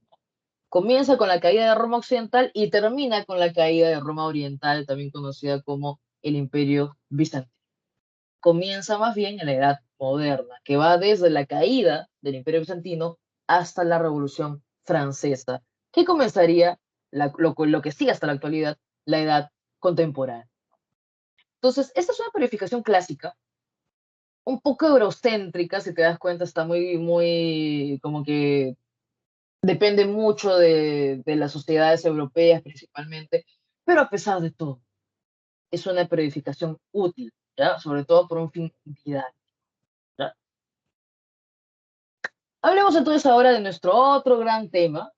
Comienza con la caída de Roma Occidental y termina con la caída de Roma Oriental, también conocida como el Imperio Bizantino. Comienza más bien en la Edad Moderna, que va desde la caída del Imperio Bizantino hasta la Revolución Francesa, que comenzaría lo que sigue hasta la actualidad, la Edad Contemporánea. Entonces, esta es una purificación clásica, un poco eurocéntrica, si te das cuenta, está muy, como que depende mucho de las sociedades europeas principalmente, pero a pesar de todo, es una periodificación útil, ¿ya? Sobre todo por un fin didáctico, ¿ya? Hablemos entonces ahora de nuestro otro gran tema,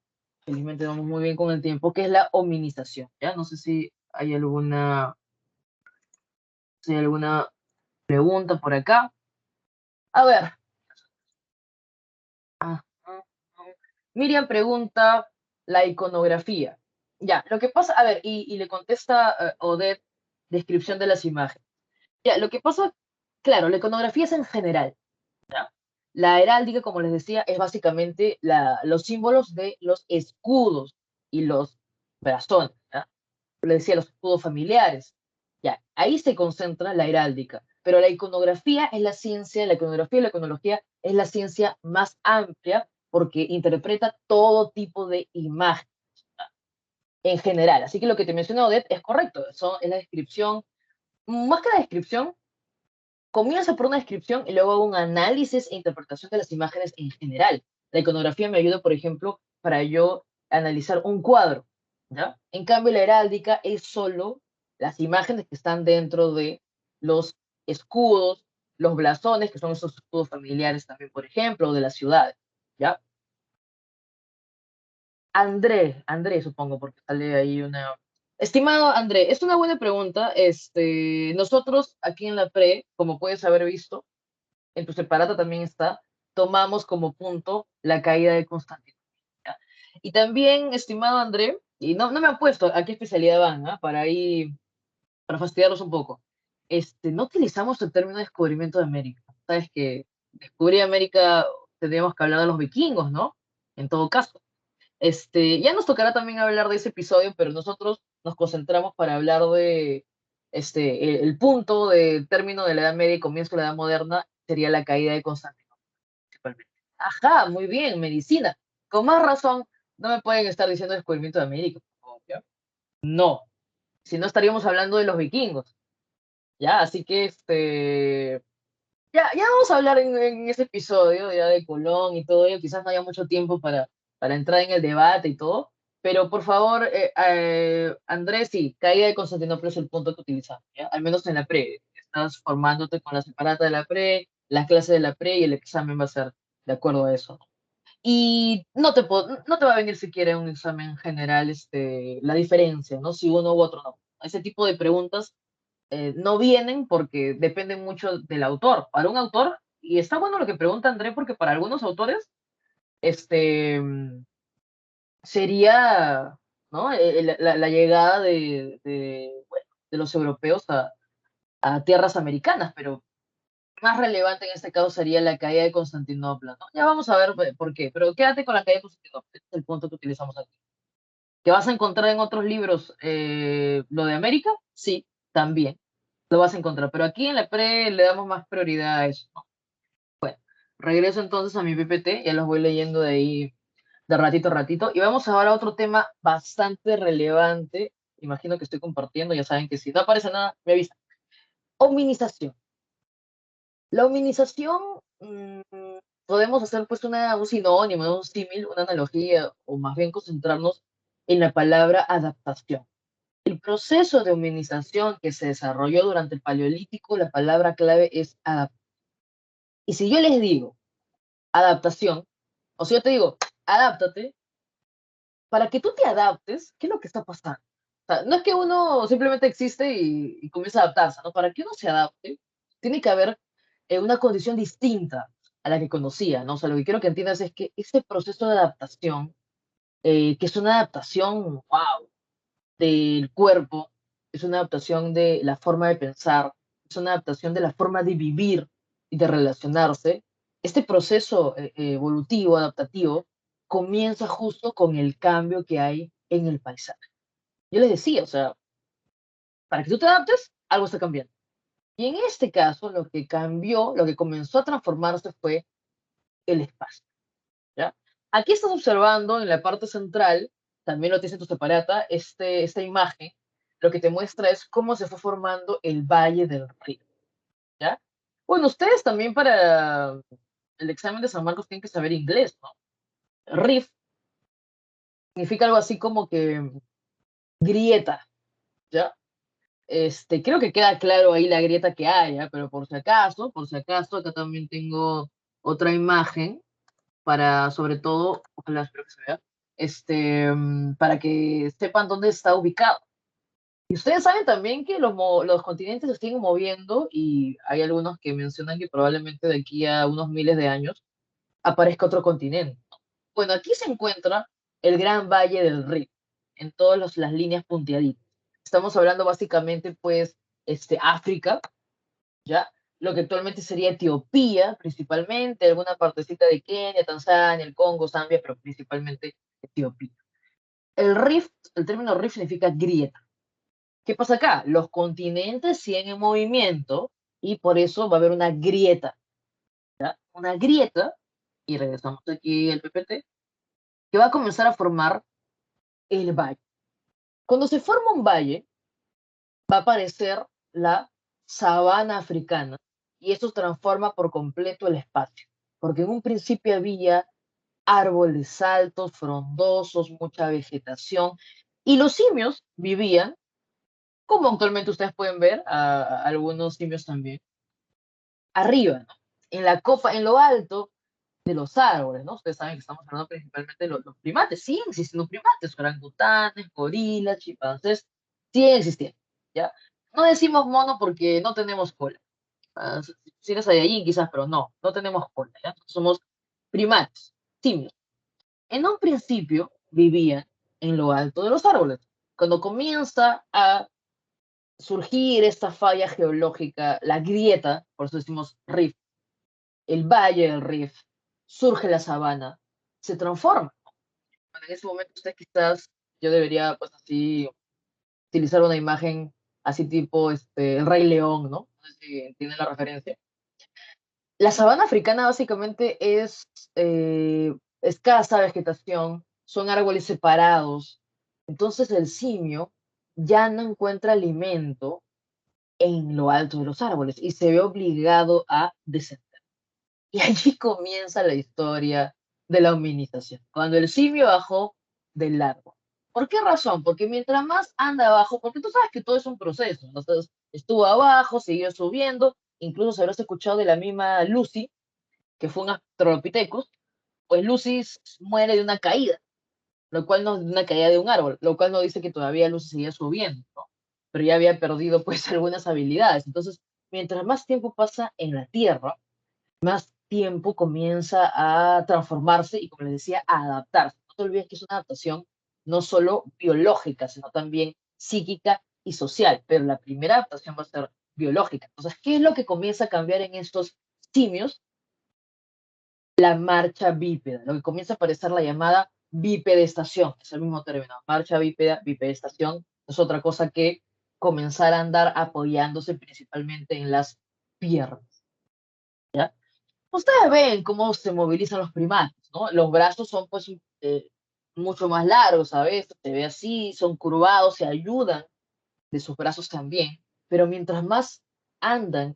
felizmente vamos muy bien con el tiempo, que es la hominización, ¿ya? No sé si hay alguna pregunta por acá. A ver, ah, Miriam pregunta la iconografía. Ya, lo que pasa, a ver, y le contesta Odette, descripción de las imágenes. Ya, lo que pasa, claro, la iconografía es en general, ¿ya? La heráldica, como les decía, es básicamente los símbolos de los escudos y los blasones, ¿ya? Les decía, los escudos familiares. Ya, ahí se concentra la heráldica, pero la iconografía es la ciencia, la iconografía y la iconología es la ciencia más amplia porque interpreta todo tipo de imágenes en general. Así que lo que te mencionó Odette es correcto, es la descripción, más que la descripción, comienza por una descripción y luego hago un análisis e interpretación de las imágenes en general. La iconografía me ayuda, por ejemplo, para yo analizar un cuadro, ¿ya? En cambio, la heráldica es solo las imágenes que están dentro de los escudos, los blasones, que son esos escudos familiares también, por ejemplo, o de las ciudades, ¿ya? André, supongo, porque sale ahí una... Estimado André, es una buena pregunta. Nosotros aquí en la pre, como puedes haber visto, en tu separata también está, tomamos como punto la caída de Constantinopla. ¿Ya? Y también, estimado André, y no me han puesto a qué especialidad van, ¿ah? Para fastidiarlos un poco. No utilizamos el término descubrimiento de América. Sabes que descubrir América tendríamos que hablar de los vikingos, ¿no? En todo caso. Ya nos tocará también hablar de ese episodio, pero nosotros nos concentramos para hablar de el punto de término de la Edad Media y comienzo de la Edad Moderna sería la caída de Constantinopla, principalmente. Ajá, muy bien, medicina. Con más razón, no me pueden estar diciendo descubrimiento de América, por favor, ¿ya? No, si no estaríamos hablando de los vikingos, ¿ya? Así que ya vamos a hablar en ese episodio ya de Colón y todo ello. Quizás no haya mucho tiempo para entrar en el debate y todo, pero por favor, Andrés, sí, caída de Constantinopla es el punto que utilizamos, ¿ya? Al menos en la pre. Estás formándote con la separata de la pre, las clases de la pre y el examen va a ser de acuerdo a eso. Y no te va a venir siquiera en un examen general la diferencia, ¿no? Si uno u otro no. Ese tipo de preguntas no vienen porque dependen mucho del autor. Para un autor, y está bueno lo que pregunta André, porque para algunos autores, este, sería, ¿no? La llegada bueno, de los europeos a tierras americanas, pero más relevante en este caso sería la caída de Constantinopla, ¿no? Ya vamos a ver por qué, pero quédate con la caída de Constantinopla, este es el punto que utilizamos aquí. ¿Que vas a encontrar en otros libros lo de América? Sí, también lo vas a encontrar, pero aquí en la pre le damos más prioridad a eso, ¿no? Regreso entonces a mi PPT, ya los voy leyendo de ahí de ratito a ratito, y vamos ahora a otro tema bastante relevante. Imagino que estoy compartiendo, ya saben que si no aparece nada, me avisan. Hominización. La hominización, podemos hacer pues un sinónimo, un símil, una analogía, o más bien concentrarnos en la palabra adaptación. El proceso de hominización que se desarrolló durante el Paleolítico, la palabra clave es adaptación. Y si yo les digo adaptación, o si yo te digo, adáptate, para que tú te adaptes, ¿qué es lo que está pasando? O sea, no es que uno simplemente existe y comienza a adaptarse, ¿no? Para que uno se adapte, tiene que haber una condición distinta a la que conocía, ¿no? O sea, lo que quiero que entiendas es que ese proceso de adaptación, que es una adaptación, wow, del cuerpo, es una adaptación de la forma de pensar, es una adaptación de la forma de vivir y de relacionarse. Este proceso evolutivo, adaptativo, comienza justo con el cambio que hay en el paisaje. Yo les decía, o sea, para que tú te adaptes, algo está cambiando. Y en este caso, lo que cambió, lo que comenzó a transformarse fue el espacio, ¿ya? Aquí estás observando en la parte central, también lo tienes en tu separata, esta imagen, lo que te muestra es cómo se fue formando el Valle del Río, ¿ya? Bueno, ustedes también para el examen de San Marcos tienen que saber inglés, ¿no? Riff significa algo así como que grieta, ¿ya? Creo que queda claro ahí la grieta que hay, ¿ya? Pero por si acaso, acá también tengo otra imagen para, sobre todo, ojalá espero que se vea, para que sepan dónde está ubicado. Y ustedes saben también que los continentes se siguen moviendo y hay algunos que mencionan que probablemente de aquí a unos miles de años aparezca otro continente. Bueno, aquí se encuentra el Gran Valle del Rift, en todas las líneas punteaditas. Estamos hablando básicamente, pues, África, ¿ya? Lo que actualmente sería Etiopía, principalmente, alguna partecita de Kenia, Tanzania, el Congo, Zambia, pero principalmente Etiopía. El rift, el término rift significa grieta. ¿Qué pasa acá? Los continentes siguen en movimiento y por eso va a haber una grieta, ¿ya? Una grieta, y regresamos aquí al PPT, que va a comenzar a formar el valle. Cuando se forma un valle, va a aparecer la sabana africana y eso transforma por completo el espacio, porque en un principio había árboles altos, frondosos, mucha vegetación y los simios vivían, como actualmente ustedes pueden ver, a algunos simios también, arriba, ¿no? En la copa, en lo alto de los árboles, ¿no? Ustedes saben que estamos hablando principalmente de los primates. Siguen existiendo primates, orangutanes, gorilas, chimpancés, siguen existiendo, ¿ya? No decimos mono porque no tenemos cola. Si eres Saiyajin quizás, pero no, no tenemos cola, ¿ya? Somos primates, simios. En un principio vivían en lo alto de los árboles. Cuando comienza a surgir esta falla geológica, la grieta, por eso decimos rift, el valle del Rift, surge la sabana, se transforma. Bueno, en ese momento usted quizás, yo debería pues así utilizar una imagen así tipo el Rey León, ¿no? No sé si entienden la referencia. La sabana africana básicamente es escasa vegetación, son árboles separados, entonces el simio ya no encuentra alimento en lo alto de los árboles y se ve obligado a descender. Y allí comienza la historia de la hominización, cuando el simio bajó del árbol. ¿Por qué razón? Porque mientras más anda abajo, porque tú sabes que todo es un proceso, entonces estuvo abajo, siguió subiendo, incluso se habrás escuchado de la misma Lucy, que fue un Australopithecus, pues Lucy muere de una caída, lo cual no, de una caída de un árbol, lo cual no dice que todavía Lucy seguía subiendo, ¿no? Pero ya había perdido pues algunas habilidades. Entonces, mientras más tiempo pasa en la Tierra, más tiempo comienza a transformarse y, como les decía, a adaptarse. No te olvides que es una adaptación no solo biológica, sino también psíquica y social, pero la primera adaptación va a ser biológica. Entonces, ¿qué es lo que comienza a cambiar en estos simios? La marcha bípeda, lo que comienza a aparecer la llamada bipedestación, es el mismo término, marcha bípeda, bipedestación, es otra cosa que comenzar a andar apoyándose principalmente en las piernas, ¿ya? Ustedes ven cómo se movilizan los primates, ¿no? Los brazos son pues mucho más largos a veces, se ve así, son curvados, se ayudan de sus brazos también, pero mientras más andan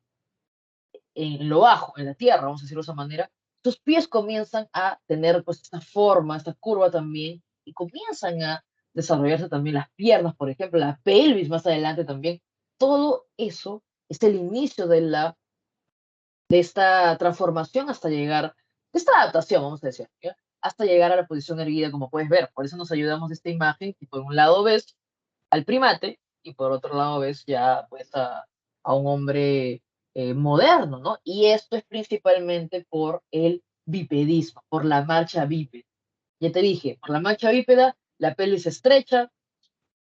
en lo bajo, en la tierra, vamos a decirlo de esa manera, sus pies comienzan a tener pues esta forma, esta curva también, y comienzan a desarrollarse también las piernas, por ejemplo, la pelvis más adelante también. Todo eso es el inicio de esta transformación hasta llegar, de esta adaptación, vamos a decir, ¿ya? Hasta llegar a la posición erguida, como puedes ver. Por eso nos ayudamos de esta imagen, que por un lado ves al primate y por otro lado ves ya pues a un hombre moderno, ¿no? Y esto es principalmente por el bipedismo, por la marcha bípeda. Ya te dije, por la marcha bípeda, la pelvis se estrecha,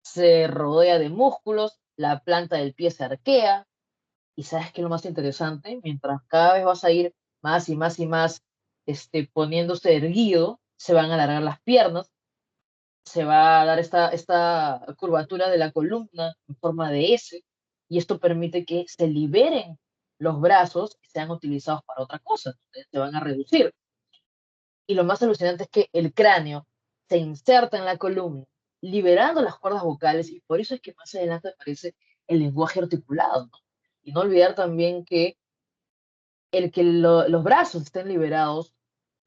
se rodea de músculos, la planta del pie se arquea, y sabes qué es lo más interesante, mientras cada vez vas a ir más y más y más poniéndose erguido, se van a alargar las piernas, se va a dar esta curvatura de la columna en forma de S, y esto permite que se liberen los brazos y sean utilizados para otra cosa, entonces se van a reducir. Y lo más alucinante es que el cráneo se inserta en la columna, liberando las cuerdas vocales, y por eso es que más adelante aparece el lenguaje articulado, ¿no? Y no olvidar también que el que los brazos estén liberados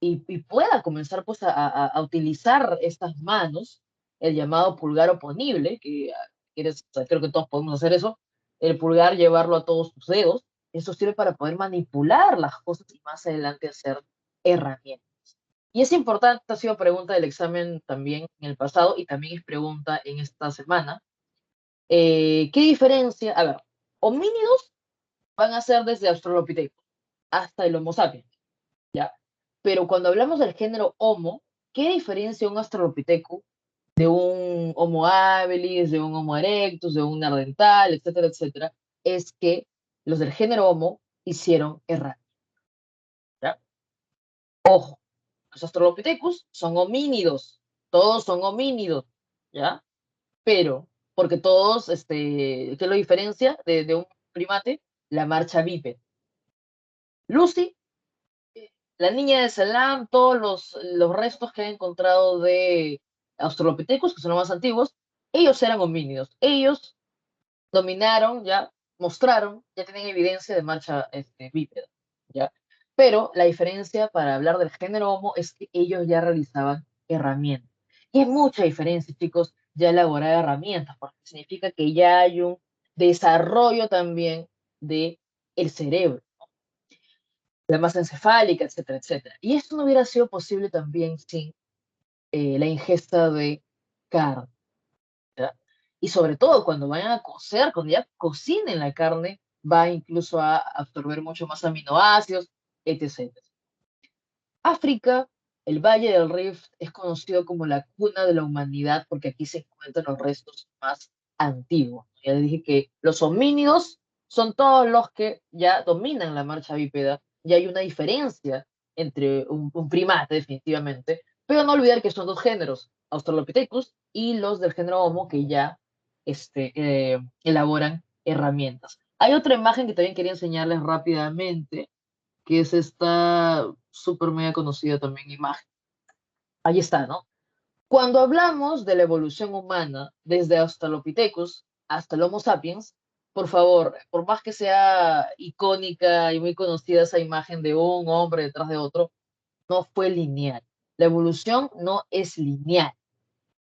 y pueda comenzar pues a utilizar estas manos, el llamado pulgar oponible, que o sea, creo que todos podemos hacer eso, el pulgar llevarlo a todos tus dedos, eso sirve para poder manipular las cosas y más adelante hacer herramientas. Y es importante, ha sido pregunta del examen también en el pasado y también es pregunta en esta semana. ¿Qué diferencia? A ver, homínidos van a ser desde Australopithecus hasta el Homo sapiens, ¿ya? Pero cuando hablamos del género Homo, ¿qué diferencia un Australopithecus de un Homo habilis, de un Homo erectus, de un neandertal, etcétera, etcétera? Es que los del género Homo hicieron errar, ¿ya? Ojo, los Australopithecus son homínidos, todos son homínidos, ¿ya? Pero, porque todos, ¿qué lo diferencia de un primate? La marcha bípeda. Lucy, la niña de Salam, todos los restos que han encontrado de Australopithecus, que son los más antiguos, ellos eran homínidos. Ellos dominaron, ya mostraron, ya tienen evidencia de marcha bípeda, ¿ya? Pero la diferencia para hablar del género Homo es que ellos ya realizaban herramientas. Y hay mucha diferencia, chicos, ya elaborar herramientas, porque significa que ya hay un desarrollo también de el cerebro, la masa encefálica, etcétera, etcétera. Y esto no hubiera sido posible también sin la ingesta de carne, ¿ya? Y sobre todo cuando vayan a cocer, cuando ya cocinen la carne, va incluso a absorber mucho más aminoácidos, etc. África, el Valle del Rift, es conocido como la cuna de la humanidad porque aquí se encuentran los restos más antiguos. Ya les dije que los homínidos son todos los que ya dominan la marcha bípeda y hay una diferencia entre un primate definitivamente, pero no olvidar que son dos géneros, Australopithecus y los del género Homo que ya elaboran herramientas. Hay otra imagen que también quería enseñarles rápidamente, que es esta súper mega conocida también imagen. Ahí está, ¿no? Cuando hablamos de la evolución humana, desde Australopithecus hasta el Homo sapiens, por favor, por más que sea icónica y muy conocida esa imagen de un hombre detrás de otro, no fue lineal. La evolución no es lineal.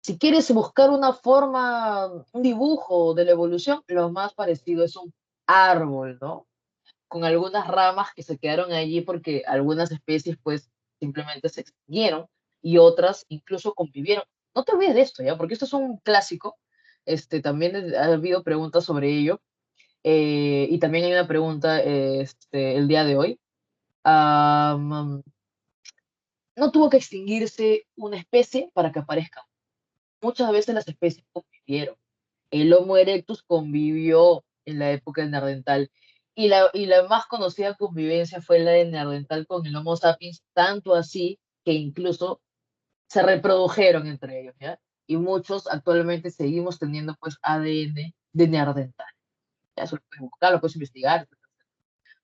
Si quieres buscar una forma, un dibujo de la evolución, lo más parecido es un árbol, ¿no? Con algunas ramas que se quedaron allí porque algunas especies pues simplemente se extinguieron y otras incluso convivieron. No te olvides de esto, ¿ya? Porque esto es un clásico. También ha habido preguntas sobre ello. Y también hay una pregunta el día de hoy. Am, no tuvo que extinguirse una especie para que aparezca. Muchas veces las especies convivieron. El Homo erectus convivió en la época del Neandertal y la más conocida convivencia fue la del Neandertal con el Homo sapiens, tanto así que incluso se reprodujeron entre ellos, ¿ya? Y muchos actualmente seguimos teniendo pues ADN de Neandertal. Ya eso lo puedes buscar, lo puedes investigar.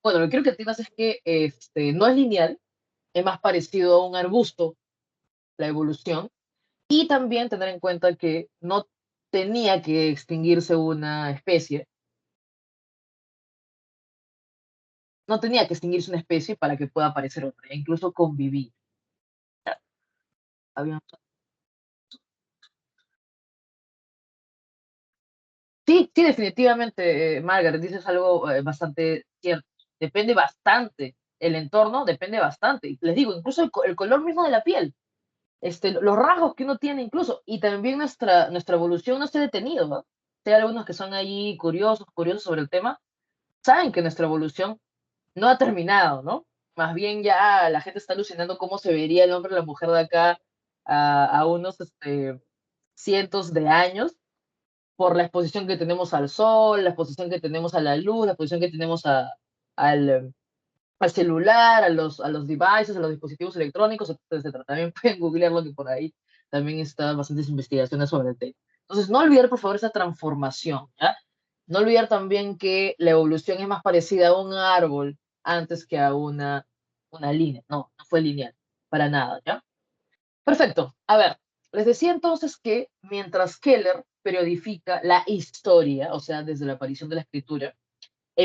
Bueno, lo que quiero que entiendas es que no es lineal, es más parecido a un arbusto, la evolución, y también tener en cuenta que no tenía que extinguirse una especie, no tenía que extinguirse una especie para que pueda aparecer otra, e incluso convivir. Había- Sí, sí, definitivamente, Margaret, dices algo bastante cierto. Depende bastante, el entorno depende bastante. Y les digo, incluso el color mismo de la piel, los rasgos que uno tiene incluso, y también nuestra evolución no se ha detenido, ¿no? Hay algunos que son ahí curiosos sobre el tema, saben que nuestra evolución no ha terminado, ¿no? Más bien ya la gente está alucinando cómo se vería el hombre o la mujer de acá a unos cientos de años por la exposición que tenemos al sol, la exposición que tenemos a la luz, la exposición que tenemos al, al celular, a los devices, a los dispositivos electrónicos, etcétera, etcétera. También pueden googlearlo que por ahí también están bastantes investigaciones sobre el tema. Entonces, no olvidar, por favor, esa transformación, ¿ya? No olvidar también que la evolución es más parecida a un árbol antes que a una línea. No, no fue lineal, para nada, ¿ya? Perfecto. A ver, les decía entonces que mientras Keller periodifica la historia, o sea, desde la aparición de la escritura,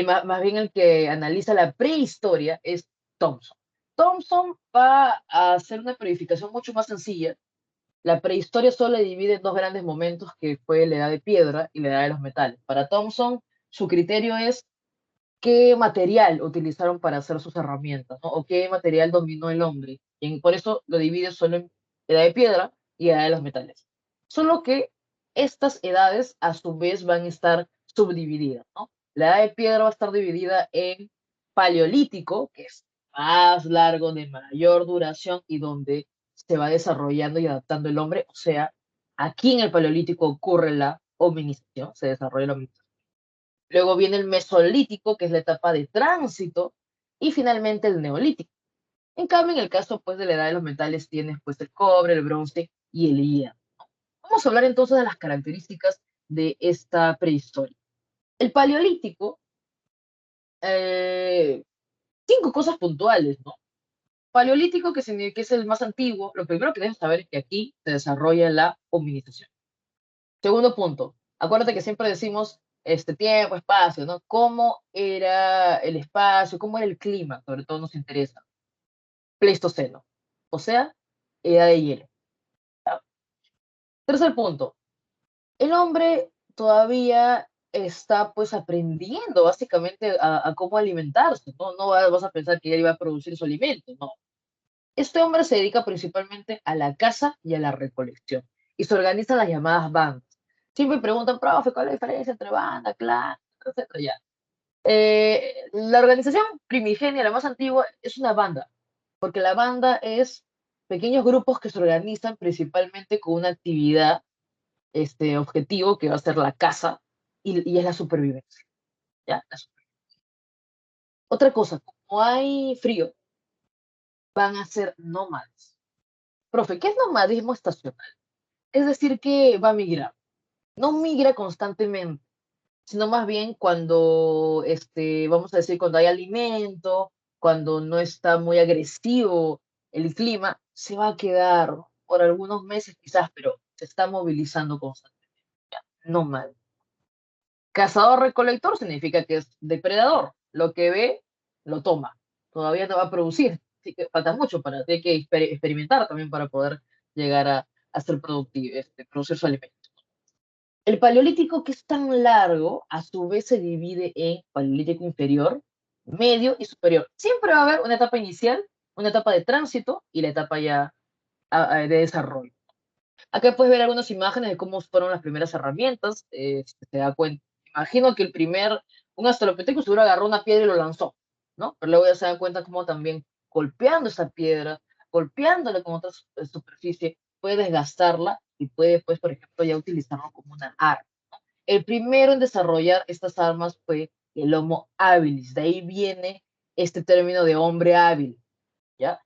más bien el que analiza la prehistoria es Thompson. Thompson va a hacer una periodificación mucho más sencilla. La prehistoria solo se divide en dos grandes momentos, que fue la edad de piedra y la edad de los metales. Para Thompson, su criterio es qué material utilizaron para hacer sus herramientas, ¿no? O qué material dominó el hombre. Y por eso lo divide solo en edad de piedra y edad de los metales. Solo que estas edades a su vez van a estar subdivididas, ¿no? La edad de piedra va a estar dividida en paleolítico, que es más largo, de mayor duración y donde se va desarrollando y adaptando el hombre. O sea, aquí en el paleolítico ocurre la hominización, se desarrolla la hominización. Luego viene el mesolítico, que es la etapa de tránsito, y finalmente el neolítico. En cambio, en el caso pues, de la edad de los metales, tienes pues, el cobre, el bronce y el hierro. Vamos a hablar entonces de las características de esta prehistoria. El paleolítico, eh, cinco cosas puntuales, ¿no? Paleolítico, que es el más antiguo, lo primero que debes saber es que aquí se desarrolla la hominización. Segundo punto, acuérdate que siempre decimos tiempo, espacio, ¿no? ¿Cómo era el espacio? ¿Cómo era el clima? Sobre todo nos interesa. Pleistoceno, o sea, edad de hielo. ¿Ya? Tercer punto, el hombre todavía está pues aprendiendo básicamente a cómo alimentarse, ¿no? No vas a pensar que ya iba a producir su alimento, no. Este hombre se dedica principalmente a la caza y a la recolección y se organiza las llamadas bandas. Siempre preguntan, profe, ¿cuál es la diferencia entre banda, clan, etcétera? Ya. La organización primigenia, la más antigua, es una banda, porque la banda es pequeños grupos que se organizan principalmente con una actividad, objetivo, que va a ser la caza y es la supervivencia. ¿Ya? Otra cosa, como hay frío, van a ser nómadas. Profe, ¿qué es nomadismo estacional? Es decir, que va a migrar. No migra constantemente, sino más bien cuando, vamos a decir, cuando hay alimento, cuando no está muy agresivo el clima, se va a quedar por algunos meses quizás, pero se está movilizando constantemente. No mal. Cazador-recolector significa que es depredador. Lo que ve, lo toma. Todavía no va a producir. Así que falta mucho para, tiene que experimentar también para poder llegar a ser productivo, producir su alimento. El paleolítico, que es tan largo, a su vez se divide en paleolítico inferior, medio y superior. Siempre va a haber una etapa inicial una etapa de tránsito y la etapa ya de desarrollo. Acá puedes ver algunas imágenes de cómo fueron las primeras herramientas, si te da cuenta. Imagino que un Australopithecus seguro agarró una piedra y lo lanzó, ¿no? Pero luego ya se dan cuenta cómo también golpeando esa piedra, golpeándola con otra superficie, puede desgastarla y puede, pues, por ejemplo, ya utilizarlo como una arma. El primero en desarrollar estas armas fue el Homo habilis, de ahí viene este término de hombre hábil, ¿ya?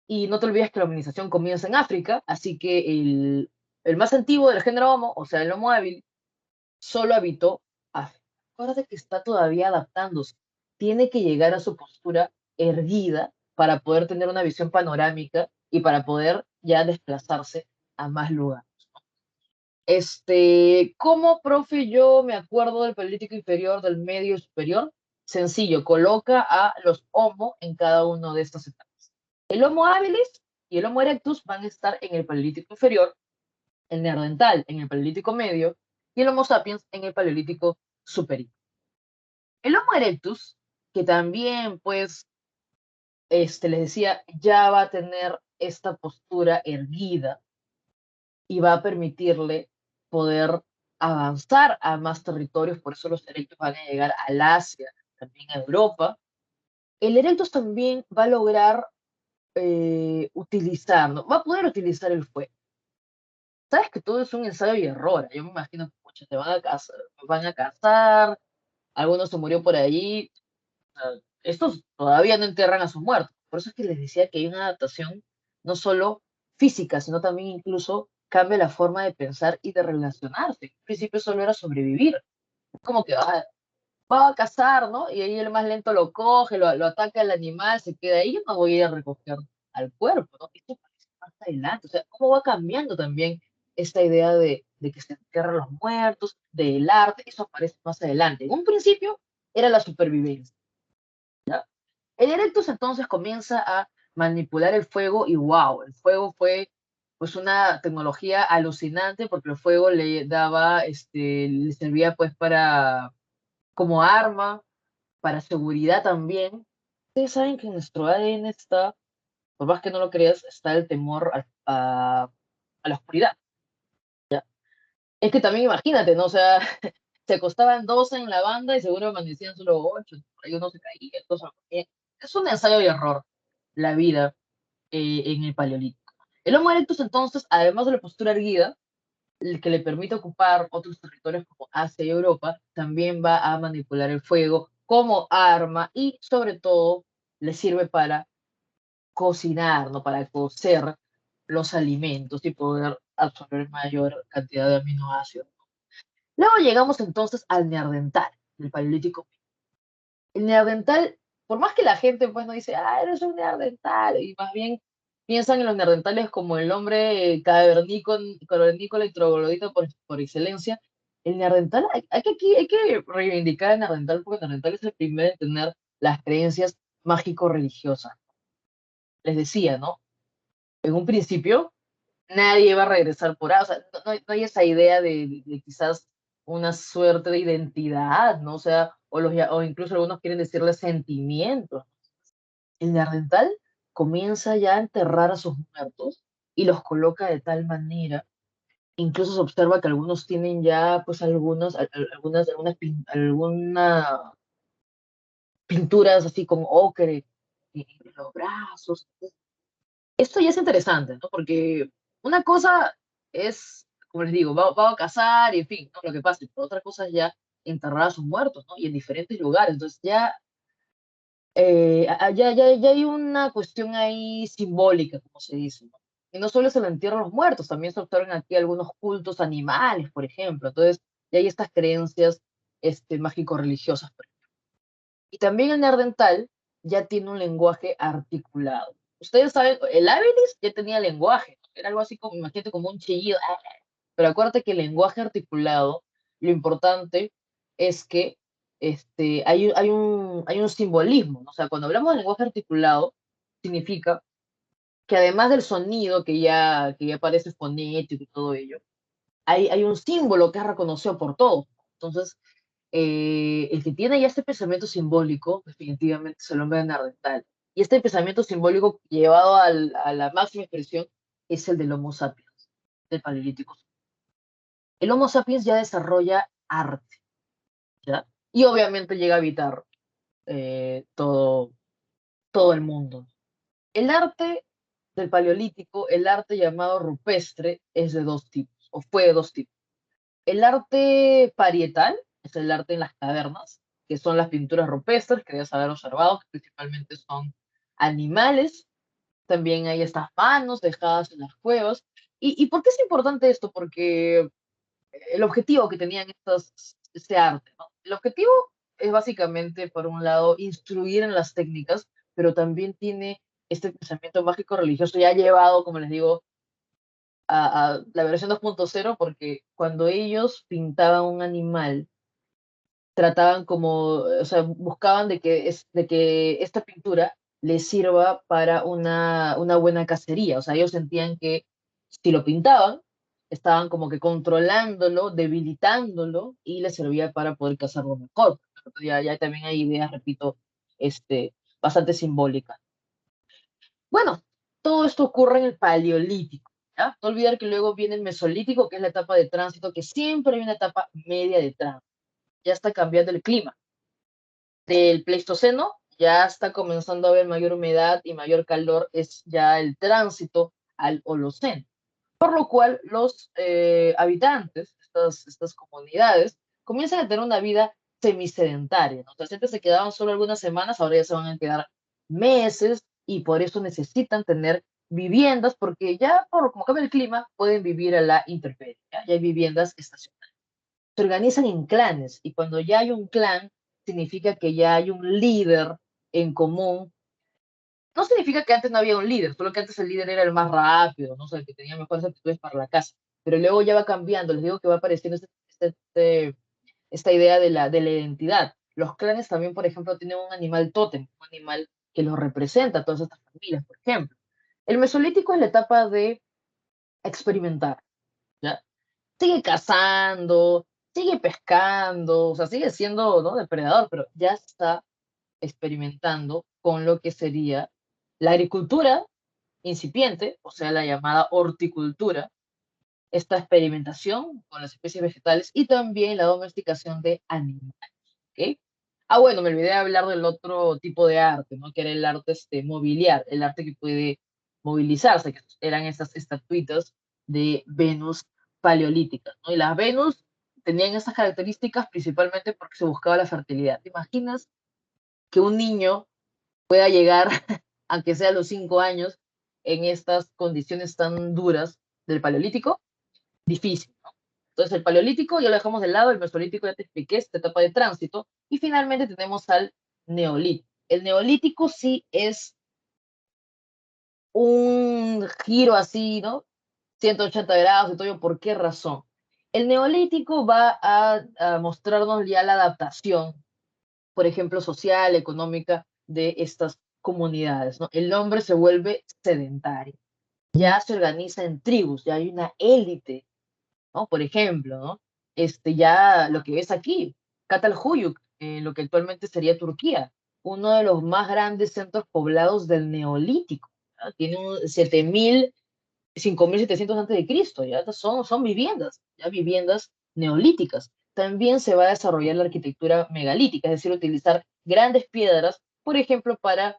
Y no te olvides que la humanización comienza en África, así que el más antiguo del género Homo, o sea, el Homo habilis, solo habitó África. Acuérdate que está todavía adaptándose. Tiene que llegar a su postura erguida para poder tener una visión panorámica y para poder ya desplazarse a más lugares. ¿Cómo, profe, yo me acuerdo del Paleolítico inferior, del medio y superior? Sencillo, coloca a los Homo en cada uno de estas etapas. El Homo habilis y el Homo erectus van a estar en el Paleolítico inferior, el Neandertal en el Paleolítico medio y el Homo sapiens en el Paleolítico superior. El Homo erectus, que también, pues, les decía, ya va a tener esta postura erguida y va a permitirle poder avanzar a más territorios, por eso los erectos van a llegar al Asia, también a Europa. El erectus también va a lograr utilizar, ¿no? Va a poder utilizar el fuego. Sabes que todo es un ensayo y error. Yo me imagino que muchos van a casar, algunos se murió por ahí. O sea, estos todavía no enterran a sus muertos. Por eso es que les decía que hay una adaptación no solo física, sino también incluso cambia la forma de pensar y de relacionarse. En principio solo era sobrevivir. Es como que va a cazar, ¿no? Y ahí el más lento lo coge, lo ataca el animal, se queda ahí. Yo no voy a ir a recoger al cuerpo, ¿no? Esto parece más adelante. O sea, cómo va cambiando también esta idea de que se entierran los muertos, del arte, eso aparece más adelante. En un principio era la supervivencia. El Erectus entonces comienza a manipular el fuego y wow, el fuego fue pues una tecnología alucinante porque el fuego le daba, le servía pues para, como arma, para seguridad también. Ustedes saben que en nuestro ADN está, por más que no lo creas, está el temor a la oscuridad. Es que también imagínate, ¿no? O sea, se acostaban 12 en la banda y seguro amanecían solo 8, por ahí uno se caía, cosas así. Es un ensayo y error la vida en el Paleolítico. El Homo erectus, entonces, además de la postura erguida, el que le permite ocupar otros territorios como Asia y Europa, también va a manipular el fuego como arma y, sobre todo, le sirve para cocinar, ¿no? Para cocer los alimentos y poder absorber mayor cantidad de aminoácidos. Luego llegamos entonces al neandertal, el Paleolítico. El neandertal, por más que la gente pues no dice, eres un neandertal, y más bien piensan en los neandertales como el hombre cavernícola y troglodita por excelencia, el neandertal, hay que reivindicar el neandertal porque el neandertal es el primero en tener las creencias mágico-religiosas. Les decía, ¿no? En un principio, nadie va a regresar por ahí, o sea, no hay esa idea de quizás una suerte de identidad, ¿no? O sea, o incluso algunos quieren decirle sentimientos. El neandertal comienza ya a enterrar a sus muertos y los coloca de tal manera, incluso se observa que algunos tienen ya, pues, algunas pinturas así con ocre en los brazos. Esto ya es interesante, ¿no? Porque una cosa es, como les digo, va a cazar y en fin, ¿no? Lo que pasa, pero otra cosa es ya enterrar a sus muertos, ¿no? Y en diferentes lugares. Entonces ya hay una cuestión ahí simbólica, como se dice, ¿no? Y no solo se le entierran los muertos, también se observan aquí algunos cultos animales, por ejemplo. Entonces, ya hay estas creencias mágico-religiosas. Y también el neandertal ya tiene un lenguaje articulado. Ustedes saben, el habilis ya tenía lenguaje, ¿no? Era algo así como, imagínate, como un chillido. Pero acuérdate que el lenguaje articulado, lo importante es que hay un simbolismo, ¿no? O sea, cuando hablamos de lenguaje articulado, significa que además del sonido que ya parece fonético y todo ello, hay un símbolo que es reconocido por todos. Entonces, el que tiene ya este pensamiento simbólico, definitivamente es el hombre neandertal. Y este pensamiento simbólico llevado a la máxima expresión es el del Homo sapiens, del Paleolítico. El Homo sapiens ya desarrolla arte, ¿ya? Y obviamente llega a habitar todo, todo el mundo. El arte del Paleolítico, el arte llamado rupestre, es de dos tipos, o fue de dos tipos. El arte parietal es el arte en las cavernas, que son las pinturas rupestres que debes haber observado, que principalmente son animales. También hay estas manos dejadas en las cuevas. ¿Y por qué es importante esto? Porque el objetivo que tenían este arte, ¿no? El objetivo es básicamente, por un lado, instruir en las técnicas, pero también tiene este pensamiento mágico religioso ya llevado, como les digo, a la versión 2.0, porque cuando ellos pintaban un animal, trataban como, o sea, buscaban de que esta pintura les sirva para una buena cacería. O sea, ellos sentían que si lo pintaban, estaban como que controlándolo, debilitándolo y les servía para poder cazarlo mejor. Ya también hay ideas, repito, bastante simbólicas. Bueno, todo esto ocurre en el Paleolítico. ¿Ya? No olvidar que luego viene el Mesolítico, que es la etapa de tránsito, que siempre hay una etapa media de tránsito. Ya está cambiando el clima. Del Pleistoceno ya está comenzando a haber mayor humedad y mayor calor, es ya el tránsito al Holoceno. Por lo cual los habitantes, estas comunidades, comienzan a tener una vida semisedentaria, ¿no? Entonces antes se quedaban solo algunas semanas, ahora ya se van a quedar meses y por eso necesitan tener viviendas, porque ya por como cambia el clima, pueden vivir a la intemperie, ya hay viviendas estacionales. Se organizan en clanes y cuando ya hay un clan, significa que ya hay un líder en común. No significa que antes no había un líder, solo que antes el líder era el más rápido, ¿no? O sea, el que tenía mejores aptitudes para la casa. Pero luego ya va cambiando, les digo que va apareciendo esta idea de la identidad. Los clanes también, por ejemplo, tienen un animal tótem, un animal que los representa a todas estas familias, por ejemplo. El Mesolítico es la etapa de experimentar, ¿ya? Sigue cazando, sigue pescando, o sea, sigue siendo, ¿no?, depredador, pero ya está experimentando con lo que sería la agricultura incipiente, o sea, la llamada horticultura, esta experimentación con las especies vegetales y también la domesticación de animales. ¿Ok? Ah, bueno, me olvidé de hablar del otro tipo de arte, ¿no? Que era el arte mobiliar, el arte que puede movilizarse, que eran estas estatuitas de Venus paleolíticas, ¿no? Y las Venus tenían esas características principalmente porque se buscaba la fertilidad. ¿Te imaginas que un niño pueda llegar, aunque sea a los 5 años, en estas condiciones tan duras del paleolítico? Difícil, ¿no? Entonces el paleolítico ya lo dejamos de lado, el mesolítico ya te expliqué, esta etapa de tránsito, y finalmente tenemos al neolítico. El neolítico sí es un giro así, ¿no? 180 grados y todo. ¿Por qué razón? El neolítico va a mostrarnos ya la adaptación, por ejemplo, social, económica de estas comunidades, ¿no? El hombre se vuelve sedentario, ya se organiza en tribus, ya hay una élite, ¿no? Por ejemplo, ¿no? Ya lo que ves aquí, Catalhuyuk, lo que actualmente sería Turquía, uno de los más grandes centros poblados del Neolítico, ¿no? Tiene 7.000, 5.700 antes de Cristo, ya son viviendas, ya viviendas neolíticas. También se va a desarrollar la arquitectura megalítica, es decir, utilizar grandes piedras, por ejemplo, para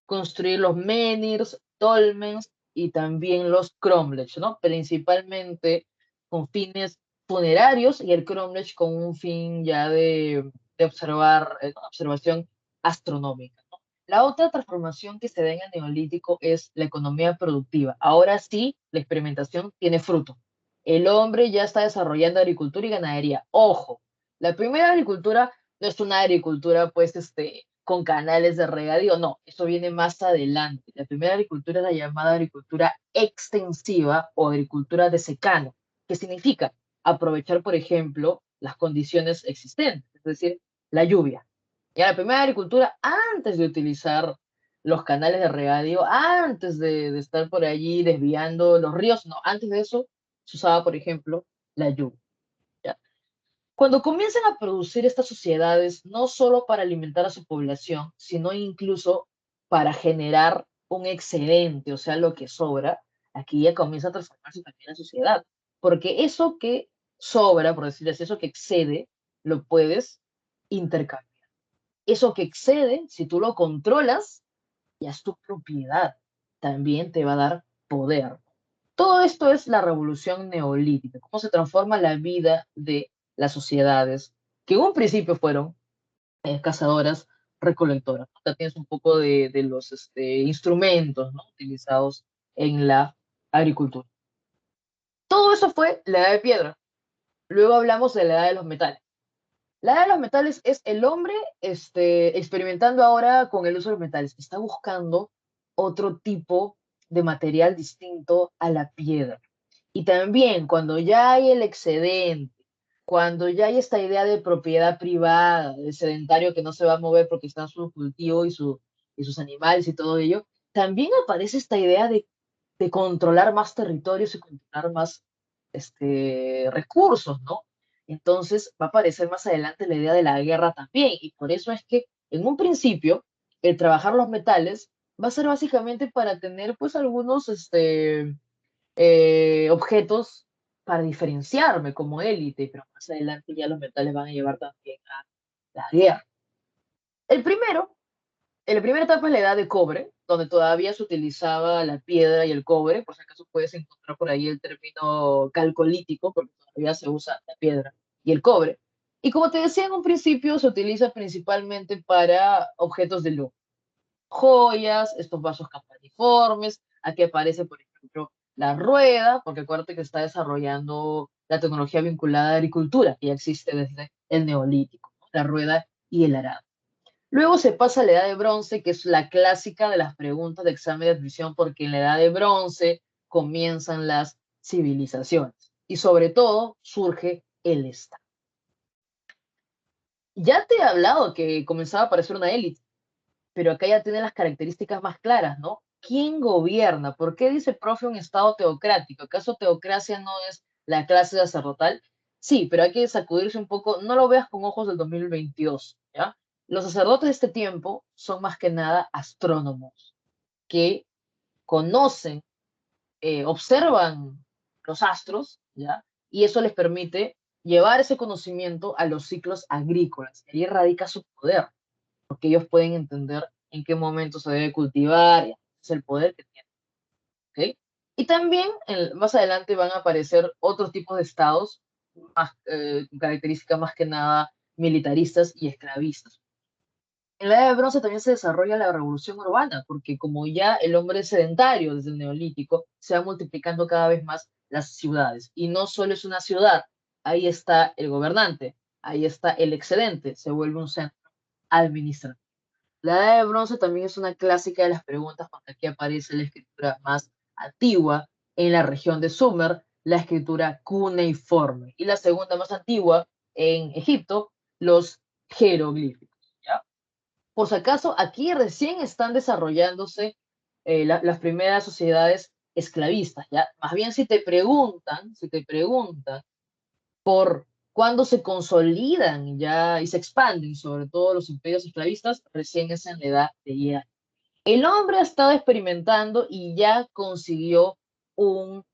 construir los menhirs, dolmens y también los cromlechs, ¿no? Principalmente con fines funerarios y el cromlech con un fin ya de observar, observación astronómica, ¿no? La otra transformación que se da en el neolítico es la economía productiva. Ahora sí, la experimentación tiene fruto. El hombre ya está desarrollando agricultura y ganadería. Ojo, la primera agricultura no es una agricultura, pues, con canales de regadío, no, eso viene más adelante. La primera agricultura es la llamada agricultura extensiva o agricultura de secano, que significa aprovechar, por ejemplo, las condiciones existentes, es decir, la lluvia. Ya la primera agricultura, antes de utilizar los canales de regadío, antes de estar por allí desviando los ríos, no, antes de eso se usaba, por ejemplo, la lluvia. ¿Ya? Cuando comienzan a producir estas sociedades, no solo para alimentar a su población, sino incluso para generar un excedente, o sea, lo que sobra, aquí ya comienza a transformarse también la sociedad. Porque eso que sobra, por decirlo así, eso que excede, lo puedes intercambiar. Eso que excede, si tú lo controlas, ya es tu propiedad. También te va a dar poder. Todo esto es la revolución neolítica, cómo se transforma la vida de las sociedades, que en un principio fueron cazadoras, recolectoras. Acá tienes un poco de los instrumentos, ¿no?, utilizados en la agricultura. Todo eso fue la edad de piedra. Luego hablamos de la edad de los metales. La edad de los metales es el hombre experimentando ahora con el uso de los metales. Está buscando otro tipo de material distinto a la piedra. Y también cuando ya hay el excedente, cuando ya hay esta idea de propiedad privada, de sedentario que no se va a mover porque está en su cultivo y sus animales y todo ello, también aparece esta idea de controlar más territorios y controlar más recursos, ¿no? Entonces va a aparecer más adelante la idea de la guerra también, y por eso es que en un principio el trabajar los metales va a ser básicamente para tener pues algunos objetos para diferenciarme como élite, pero más adelante ya los metales van a llevar también a la guerra. El primero, en la primera etapa es la edad de cobre, donde todavía se utilizaba la piedra y el cobre, por si acaso puedes encontrar por ahí el término calcolítico, porque todavía se usa la piedra y el cobre. Y como te decía en un principio, se utiliza principalmente para objetos de lujo, joyas, estos vasos campaniformes. Aquí aparece, por ejemplo, la rueda, porque acuérdate que está desarrollando la tecnología vinculada a la agricultura, que ya existe desde el neolítico, ¿no?, la rueda y el arado. Luego se pasa a la edad de bronce, que es la clásica de las preguntas de examen de admisión, porque en la edad de bronce comienzan las civilizaciones y sobre todo surge el Estado. Ya te he hablado que comenzaba a aparecer una élite, pero acá ya tiene las características más claras, ¿no? ¿Quién gobierna? ¿Por qué dice profe un Estado teocrático? ¿Acaso teocracia no es la clase sacerdotal? Sí, pero hay que sacudirse un poco, no lo veas con ojos del 2022, ¿ya? Los sacerdotes de este tiempo son más que nada astrónomos que conocen, observan los astros, ¿ya? Y eso les permite llevar ese conocimiento a los ciclos agrícolas. Y ahí radica su poder, porque ellos pueden entender en qué momento se debe cultivar, y es el poder que tienen, ¿ok? Y también más adelante van a aparecer otros tipos de estados, más, con características más que nada militaristas y esclavistas. En la Edad de Bronce también se desarrolla la revolución urbana, porque como ya el hombre es sedentario desde el Neolítico, se van multiplicando cada vez más las ciudades. Y no solo es una ciudad, ahí está el gobernante, ahí está el excedente, se vuelve un centro administrativo. La Edad de Bronce también es una clásica de las preguntas, porque aquí aparece la escritura más antigua en la región de Sumer, la escritura cuneiforme, y la segunda más antigua en Egipto, los jeroglíficos, ¿ya? Por si acaso, aquí recién están desarrollándose las primeras sociedades esclavistas, ¿ya? Más bien si te preguntan por cuándo se consolidan ya y se expanden, sobre todo los imperios esclavistas, recién es en la edad de hierro. El hombre ha estado experimentando y ya consiguió un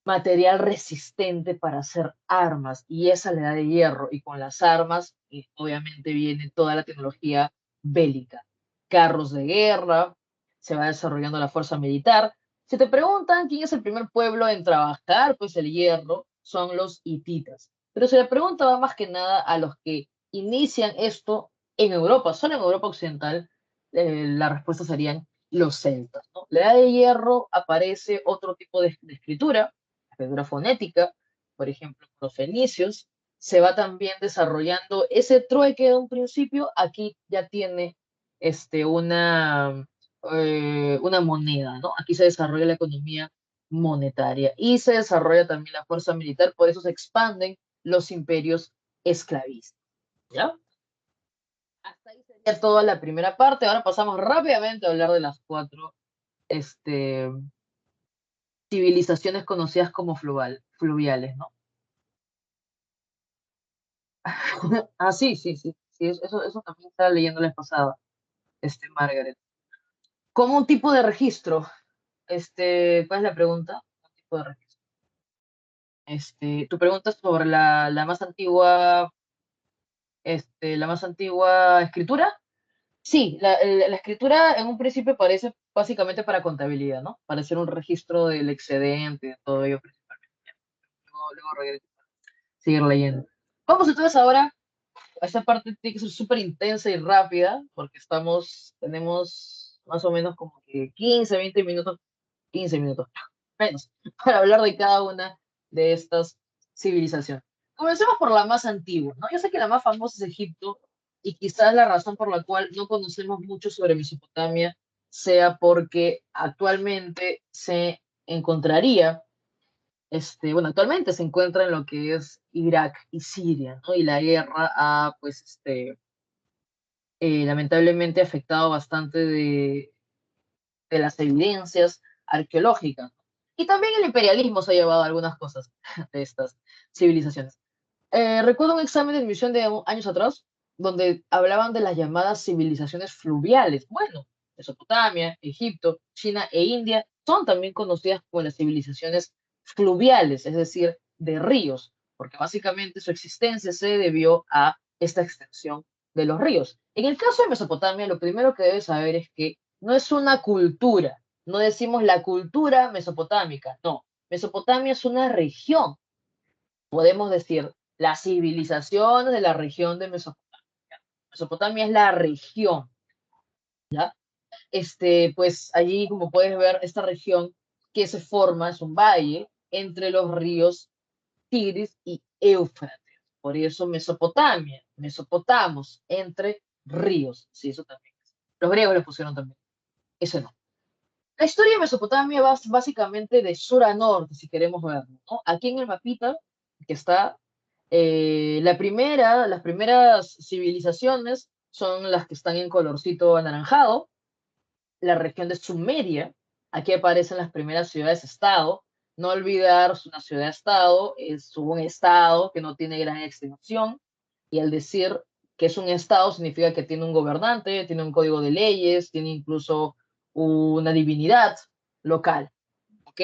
material resistente para hacer armas, y esa es la edad de hierro, y con las armas obviamente viene toda la tecnología bélica, carros de guerra, se va desarrollando la fuerza militar. Si te preguntan quién es el primer pueblo en trabajar, pues el hierro, son los hititas. Pero si la pregunta va más que nada a los que inician esto en Europa, solo en Europa Occidental, la respuesta serían los celtas, ¿no? La edad de hierro aparece otro tipo de escritura, escritura fonética, por ejemplo, los fenicios. Se va también desarrollando ese trueque de un principio, aquí ya tiene una moneda, ¿no? Aquí se desarrolla la economía monetaria y se desarrolla también la fuerza militar, por eso se expanden los imperios esclavistas, ¿ya? Hasta ahí sería toda la primera parte. Ahora pasamos rápidamente a hablar de las cuatro este, civilizaciones conocidas como fluviales, ¿no? Ah, sí, sí, sí, sí, eso también estaba leyendo la vez pasada, Margaret. como un tipo de registro. ¿Cuál es la pregunta? ¿Un tipo de registro? Tu pregunta es sobre la más antigua escritura. Sí, la escritura en un principio parece básicamente para contabilidad, ¿no? Para hacer un registro del excedente, de todo ello principalmente. Luego seguir leyendo. Vamos entonces ahora a esta parte tiene que ser súper intensa y rápida, porque tenemos más o menos como que 15, 20 minutos, 15 minutos menos, para hablar de cada una de estas civilizaciones. Comencemos por la más antigua, ¿no? Yo sé que la más famosa es Egipto, y quizás la razón por la cual no conocemos mucho sobre Mesopotamia sea porque actualmente se encontraría bueno, actualmente se encuentra en lo que es Irak y Siria, ¿no? Y la guerra ha, pues, lamentablemente afectado bastante de las evidencias arqueológicas. Y también el imperialismo se ha llevado algunas cosas de estas civilizaciones. Recuerdo un examen de admisión de años atrás, donde hablaban de las llamadas civilizaciones fluviales. Bueno, Mesopotamia, Egipto, China e India son también conocidas como las civilizaciones fluviales, es decir, de ríos, porque básicamente su existencia se debió a esta extensión de los ríos. En el caso de Mesopotamia, lo primero que debes saber es que no es una cultura, no decimos la cultura mesopotámica, no, Mesopotamia es una región, podemos decir las civilizaciones de la región de Mesopotamia. Mesopotamia es la región, ¿ya? Pues allí, como puedes ver, esta región que se forma es un valle entre los ríos Tigris y Éufrates. Por eso Mesopotamia, Mesopotamos, entre ríos. Sí, eso también. Los griegos le pusieron también. Eso no. La historia de Mesopotamia va básicamente de sur a norte, si queremos verlo, ¿no? Aquí en el mapita, que está, las primeras civilizaciones son las que están en colorcito anaranjado, la región de Sumeria, aquí aparecen las primeras ciudades-estado, no olvidar una ciudad-estado, es un estado que no tiene gran extensión, y al decir que es un estado significa que tiene un gobernante, tiene un código de leyes, tiene incluso una divinidad local, ¿ok?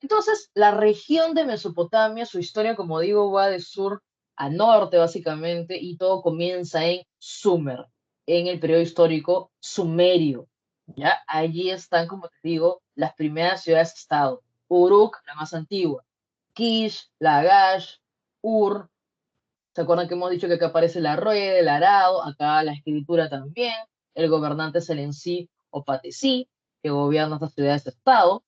Entonces, la región de Mesopotamia, su historia, como digo, va de sur a norte, básicamente, y todo comienza en Sumer, en el periodo histórico sumerio. ¿Ya? Allí están, como te digo, las primeras ciudades-estado. Uruk, la más antigua. Kish, Lagash, Ur. ¿Se acuerdan que hemos dicho que acá aparece la rueda, el arado? Acá la escritura también. El gobernante es el Ensi o Patesí, que gobierna estas ciudades-estado.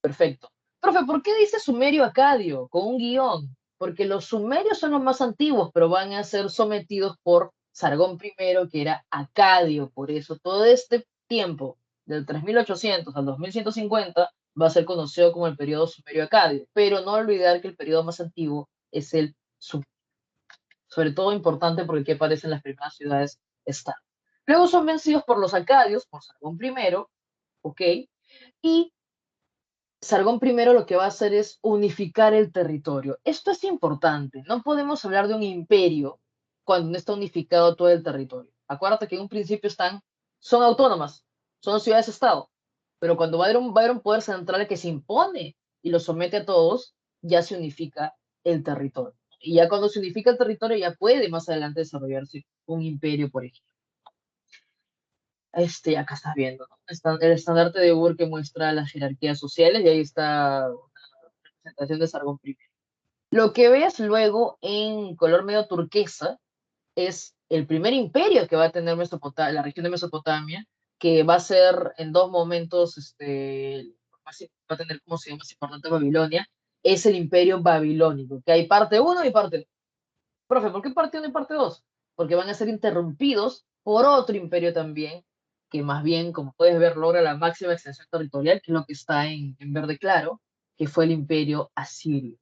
Perfecto. Profe, ¿por qué dice sumerio acadio con un guión? Porque los sumerios son los más antiguos, pero van a ser sometidos por Sargón I, que era acadio. Por eso todo este tiempo, del 3800 al 2150, va a ser conocido como el periodo sumerio acadio. Pero no olvidar que el periodo más antiguo es el sumerio. Sobre todo importante porque aquí aparecen las primeras ciudades-estado. Luego son vencidos por los acadios, por Sargón I, ¿ok? Y Sargón primero lo que va a hacer es unificar el territorio. Esto es importante. No podemos hablar de un imperio cuando no está unificado todo el territorio. Acuérdate que en un principio son autónomas, son ciudades-estado, pero cuando va a haber un poder central que se impone y lo somete a todos, ya se unifica el territorio. Y ya cuando se unifica el territorio, ya puede más adelante desarrollarse un imperio, por ejemplo. Acá estás viendo, ¿no? El estandarte de Ur que muestra las jerarquías sociales y ahí está representación de Sargón I. Lo que ves luego en color medio turquesa es el primer imperio que va a tener la región de Mesopotamia, que va a ser en dos momentos, va a tener como se llama más importante Babilonia, es el imperio babilónico, que hay parte uno y parte 2. Profe, ¿por qué parte uno y parte 2? Porque van a ser interrumpidos por otro imperio también, que más bien, como puedes ver, logra la máxima extensión territorial, que es lo que está en verde claro, que fue el imperio asirio.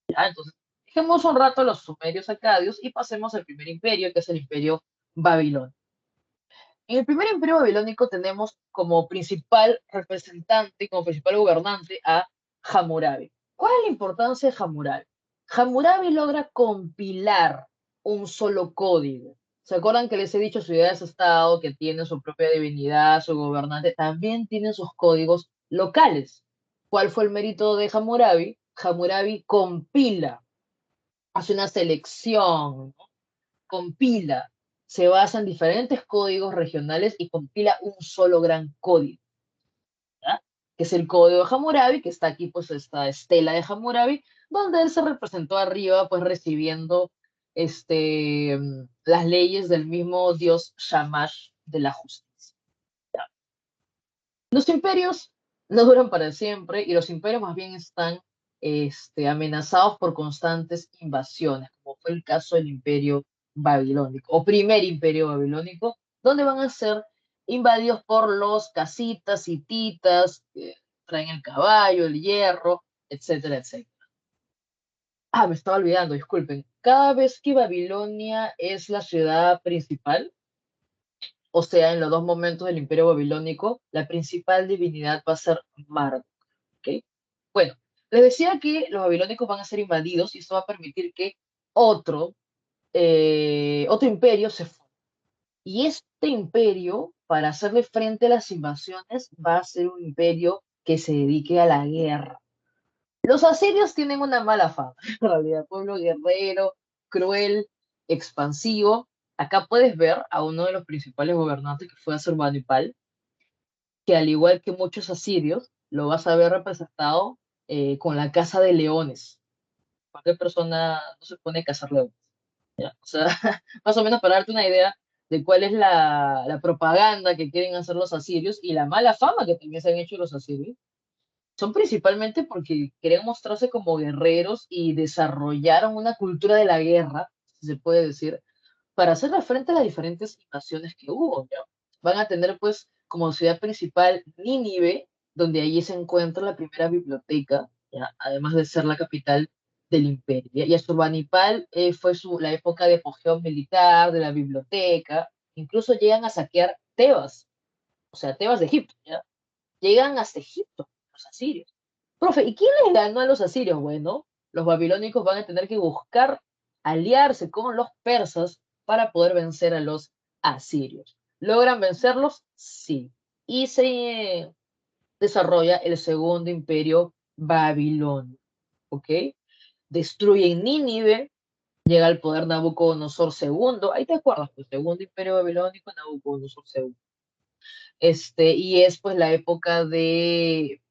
¿Ya? Entonces, dejemos un rato los sumerios acadios y pasemos al primer imperio, que es el imperio babilónico. En el primer imperio babilónico tenemos como principal representante, como principal gobernante a Hammurabi. ¿Cuál es la importancia de Hammurabi? Hammurabi logra compilar un solo código. ¿Se acuerdan que les he dicho ciudades-estado que tienen su propia divinidad, su gobernante? También tienen sus códigos locales. ¿Cuál fue el mérito de Hammurabi? Hammurabi compila, hace una selección, ¿no? Compila, se basa en diferentes códigos regionales y compila un solo gran código, ¿ya? Que es el código de Hammurabi, que está aquí, pues, esta estela de Hammurabi, donde él se representó arriba, pues, recibiendo las leyes del mismo dios Shamash de la justicia. Los imperios no duran para siempre y los imperios más bien están amenazados por constantes invasiones, como fue el caso del imperio babilónico, o primer imperio babilónico, donde van a ser invadidos por los casitas, hititas, que traen el caballo, el hierro, etcétera, etcétera. Ah, me estaba olvidando, disculpen. Cada vez que Babilonia es la ciudad principal, o sea, en los dos momentos del Imperio Babilónico, la principal divinidad va a ser Marduk. ¿Ok? Bueno, les decía que los babilónicos van a ser invadidos y esto va a permitir que otro, otro imperio se forme. Y este imperio, para hacerle frente a las invasiones, va a ser un imperio que se dedique a la guerra. Los asirios tienen una mala fama, en realidad, pueblo guerrero, cruel, expansivo. Acá puedes ver a uno de los principales gobernantes que fue Asurbanipal, que al igual que muchos asirios, lo vas a ver representado con la caza de leones. Cualquier persona no se pone a cazar leones, ¿ya? O sea, más o menos para darte una idea de cuál es la propaganda que quieren hacer los asirios y la mala fama que también se han hecho los asirios son principalmente porque querían mostrarse como guerreros y desarrollaron una cultura de la guerra, si se puede decir, para hacerle frente a las diferentes invasiones que hubo, ¿ya? Van a tener pues como ciudad principal Nínive, donde allí se encuentra la primera biblioteca, ¿ya? Además de ser la capital del imperio, ¿ya? Y Asurbanipal fue la época de apogeo militar, de la biblioteca, incluso llegan a saquear Tebas, o sea, Tebas de Egipto, ¿ya? Llegan hasta Egipto, los asirios. Profe, ¿y quién les ganó a los asirios? Bueno, los babilónicos van a tener que buscar aliarse con los persas para poder vencer a los asirios. ¿Logran vencerlos? Sí. Y se desarrolla el segundo imperio babilónico, ¿ok? Destruyen Nínive, llega al poder Nabucodonosor II, ahí te acuerdas, pues, segundo imperio babilónico, Nabucodonosor II. Y es pues la época de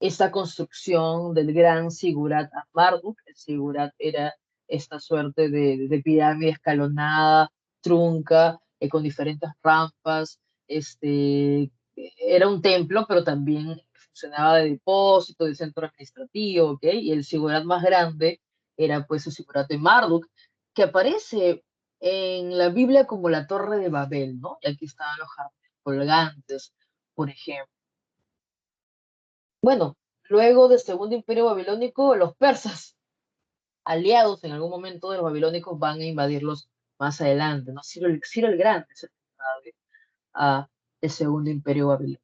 esta construcción del gran Sigurat Marduk. El Sigurat era esta suerte de pirámide escalonada, trunca, con diferentes rampas. Era un templo, pero también funcionaba de depósito, de centro administrativo, ¿ok? Y el Sigurat más grande era pues el Sigurat de Marduk, que aparece en la Biblia como la Torre de Babel, ¿no? Y aquí estaban los jardines colgantes, por ejemplo. Bueno, luego del Segundo Imperio Babilónico, los persas, aliados en algún momento de los babilónicos, van a invadirlos más adelante, ¿no? Ciro el Grande se trae a el Segundo Imperio Babilónico.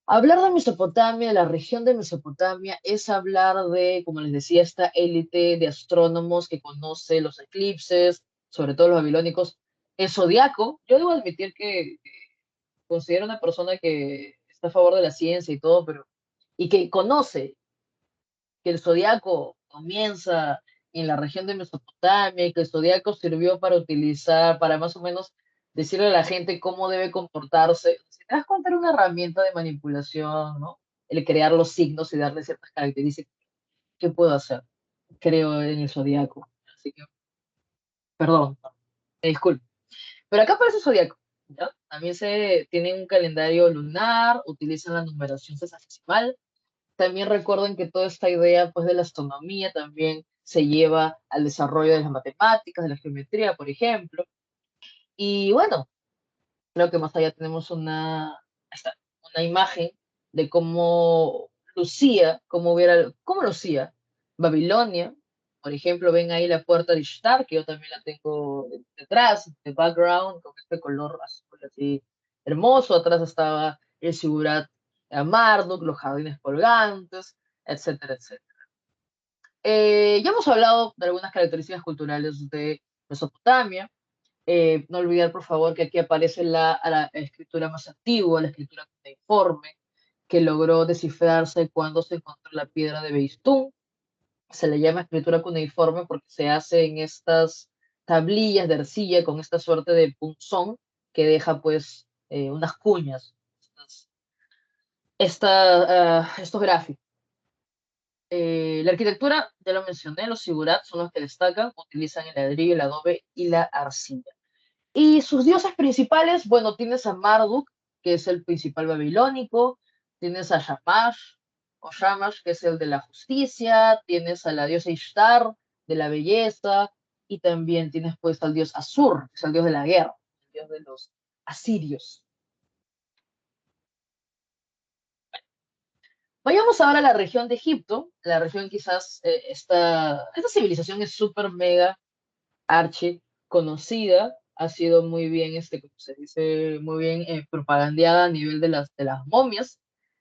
Hablar de Mesopotamia, de la región de Mesopotamia, es hablar de, como les decía, esta élite de astrónomos que conoce los eclipses, sobre todo los babilónicos, el zodiaco. Yo debo admitir que considero una persona que está a favor de la ciencia y todo, pero y que conoce que el zodiaco comienza en la región de Mesopotamia y que el zodiaco sirvió para utilizar, para más o menos decirle a la gente cómo debe comportarse. Si te das cuenta, era una herramienta de manipulación, ¿no? El crear los signos y darle ciertas características. ¿Qué puedo hacer? Creo en el zodiaco. Así que, perdón, me disculpo. Pero acá aparece el zodiaco, ¿ya? También se tiene un calendario lunar, utilizan la numeración sexagesimal. También recuerden que toda esta idea pues, de la astronomía también se lleva al desarrollo de las matemáticas, de la geometría, por ejemplo. Y bueno, creo que más allá tenemos una imagen de cómo lucía, cómo lucía Babilonia. Por ejemplo, ven ahí la puerta de Ishtar, que yo también la tengo detrás, de background, con este color azul así hermoso. Atrás estaba el Sigurat Marduk, los jardines colgantes, etcétera, etcétera. Ya hemos hablado de algunas características culturales de Mesopotamia. No olvidar, por favor, que aquí aparece la escritura más antigua, la escritura cuneiforme, que logró descifrarse cuando se encontró la piedra de Beistún. Se le llama escritura cuneiforme porque se hace en estas tablillas de arcilla con esta suerte de punzón que deja pues unas cuñas, estos gráficos. La arquitectura, ya lo mencioné, los zigurats son los que destacan, utilizan el ladrillo, el adobe y la arcilla. Y sus dioses principales, bueno, tienes a Marduk, que es el principal babilónico, tienes a Shamash, o Shamash, que es el de la justicia, tienes a la diosa Ishtar, de la belleza, y también tienes pues al dios Asur, que es el dios de la guerra, el dios de los asirios. Vayamos ahora a la región de Egipto, la región quizás, esta civilización es súper mega archi conocida, ha sido muy bien, como se dice, muy bien propagandeada a nivel de las momias,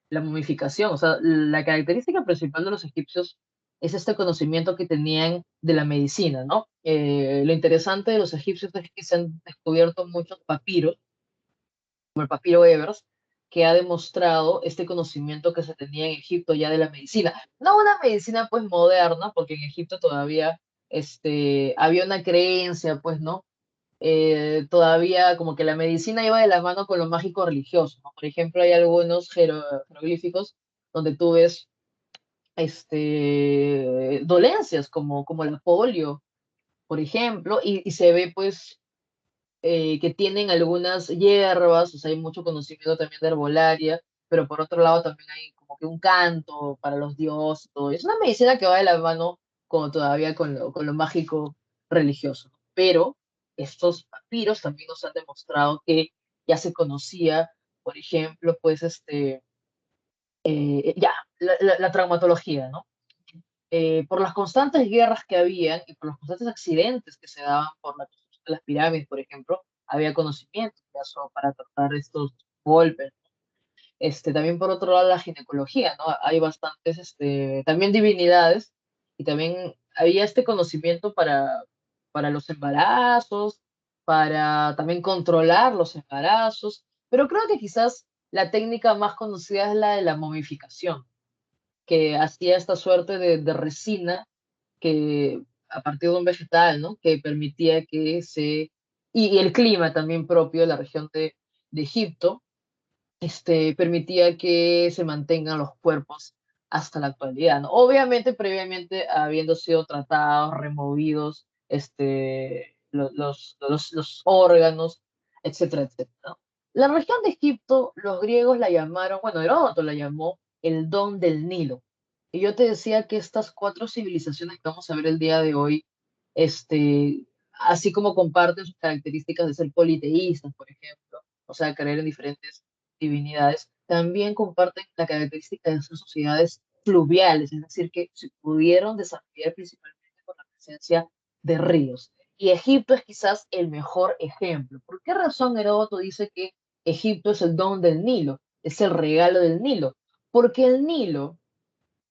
la momificación, o sea, la característica principal de los egipcios es este conocimiento que tenían de la medicina, ¿no? Lo interesante de los egipcios es que se han descubierto muchos papiros, como el papiro Evers, que ha demostrado este conocimiento que se tenía en Egipto ya de la medicina. No una medicina pues moderna, porque en Egipto todavía había una creencia, pues, ¿no? Todavía como que la medicina iba de la mano con lo mágico religioso, ¿no? Por ejemplo, hay algunos jeroglíficos donde tú ves dolencias como la polio, por ejemplo, y se ve pues que tienen algunas hierbas, o sea, hay mucho conocimiento también de herbolaria, pero por otro lado también hay como que un canto para los dioses, todo. Es una medicina que va de la mano todavía con lo mágico religioso. Pero estos papiros también nos han demostrado que ya se conocía, por ejemplo, pues ya, la traumatología, ¿no? Por las constantes guerras que habían y por los constantes accidentes que se daban por la construcción de las pirámides, por ejemplo, había conocimiento para tratar estos golpes. También por otro lado la ginecología, ¿no? Hay bastantes, también divinidades y también había este conocimiento para los embarazos, para también controlar los embarazos, pero creo que quizás la técnica más conocida es la de la momificación, que hacía esta suerte de resina que a partir de un vegetal, ¿no? Que permitía y el clima también propio de la región de Egipto, permitía que se mantengan los cuerpos hasta la actualidad, ¿no? Obviamente, previamente, habiendo sido tratados, removidos, los órganos, etcétera, etcétera, ¿no? La región de Egipto, los griegos la llamaron, bueno, Heródoto la llamó el Don del Nilo. Y yo te decía que estas cuatro civilizaciones que vamos a ver el día de hoy, así como comparten sus características de ser politeístas, por ejemplo, o sea, creer en diferentes divinidades, también comparten la característica de ser sociedades fluviales, es decir, que se pudieron desarrollar principalmente con la presencia de ríos. Y Egipto es quizás el mejor ejemplo. ¿Por qué razón Heródoto dice que Egipto es el don del Nilo, es el regalo del Nilo? Porque el Nilo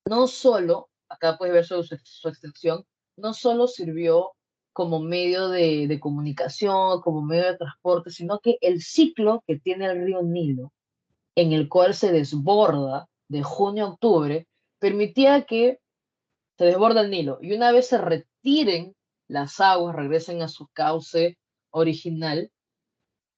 no solo, acá puedes ver su extensión, no solo sirvió como medio de comunicación, como medio de transporte, sino que el ciclo que tiene el río Nilo, en el cual se desborda de junio a octubre, permitía que se desborda el Nilo y una vez se retiren las aguas, regresen a su cauce original,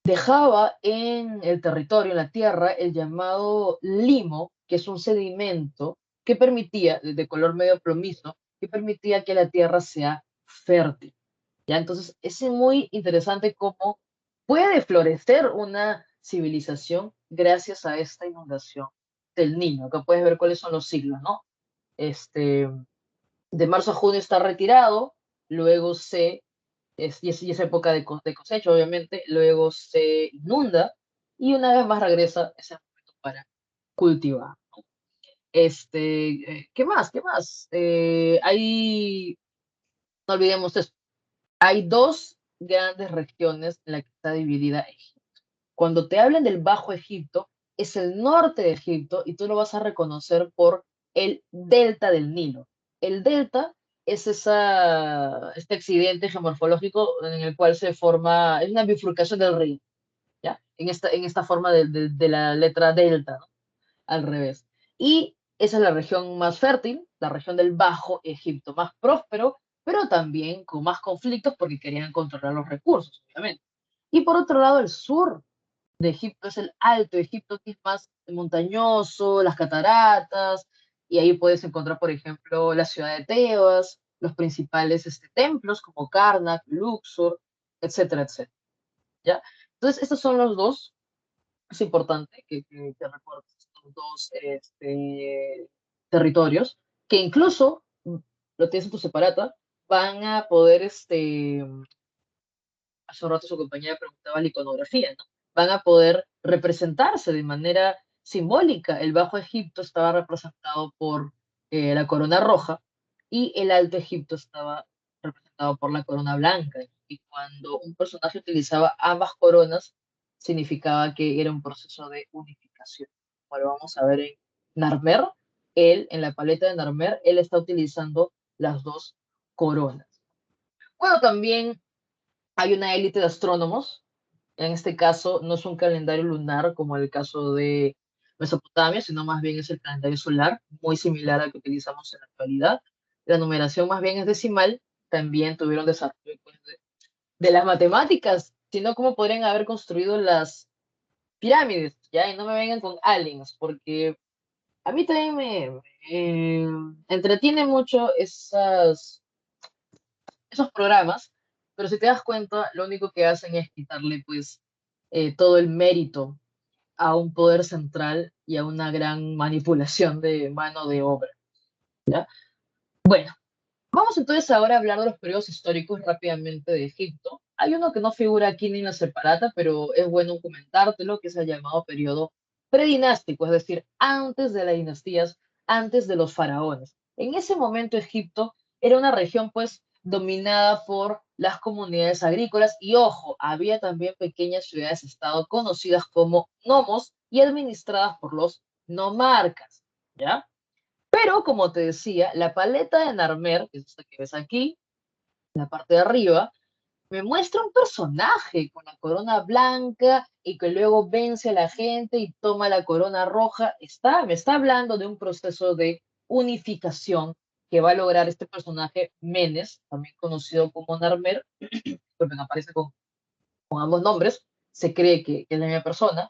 dejaba en el territorio, en la tierra, el llamado limo, que es un sedimento que permitía, de color medio plomizo, que permitía que la tierra sea fértil. ¿Ya? Entonces, es muy interesante cómo puede florecer una civilización gracias a esta inundación del Niño. Acá puedes ver cuáles son los siglos, ¿no? Este, de marzo a junio está retirado, luego y es época de cosecha, obviamente, luego se inunda y una vez más regresa ese momento para cultivar. ¿Qué más? ¿Qué más? No olvidemos esto, hay dos grandes regiones en las que está dividida Egipto. Cuando te hablen del Bajo Egipto, es el norte de Egipto y tú lo vas a reconocer por el delta del Nilo. El delta este accidente geomorfológico en el cual se forma, es una bifurcación del río, ¿ya? En esta forma de la letra delta, ¿no? Al revés. Y esa es la región más fértil, la región del Bajo Egipto, más próspero, pero también con más conflictos porque querían controlar los recursos, obviamente. Y por otro lado, el sur de Egipto es el Alto Egipto, que es más montañoso, las cataratas, y ahí puedes encontrar, por ejemplo, la ciudad de Tebas, los principales templos como Karnak, Luxor, etcétera, etcétera. ¿Ya? Entonces, estos son los dos. Es importante que recuerdes estos dos territorios, que incluso, lo tienes en tu separata, van a poder, hace un rato su compañera preguntaba la iconografía, ¿no? Van a poder representarse de manera simbólica. El Bajo Egipto estaba representado por la corona roja y el Alto Egipto estaba representado por la corona blanca. Y cuando un personaje utilizaba ambas coronas, significaba que era un proceso de unificación. Como lo vamos a ver en Narmer, en la paleta de Narmer, él está utilizando las dos coronas. Bueno, también hay una élite de astrónomos. En este caso, no es un calendario lunar como el caso de Mesopotamia, sino más bien es el calendario solar, muy similar al que utilizamos en la actualidad. La numeración más bien es decimal. También tuvieron desarrollo pues, de las matemáticas, sino cómo podrían haber construido las pirámides, ¿ya? Y no me vengan con aliens, porque a mí también me entretiene mucho esos programas, pero si te das cuenta, lo único que hacen es quitarle pues todo el mérito a un poder central y a una gran manipulación de mano de obra, ¿ya? Bueno, vamos entonces ahora a hablar de los periodos históricos rápidamente de Egipto. Hay uno que no figura aquí ni en la separata, pero es bueno comentártelo, que es el llamado periodo predinástico, es decir, antes de las dinastías, antes de los faraones. En ese momento Egipto era una región pues dominada por las comunidades agrícolas y ojo, había también pequeñas ciudades-estado conocidas como nomos y administradas por los nomarcas, ¿ya? Pero, como te decía, la paleta de Narmer, que es esta que ves aquí, en la parte de arriba, me muestra un personaje con la corona blanca y que luego vence a la gente y toma la corona roja. Me está hablando de un proceso de unificación que va a lograr este personaje Menes, también conocido como Narmer, porque no aparece con ambos nombres, se cree que es la misma persona,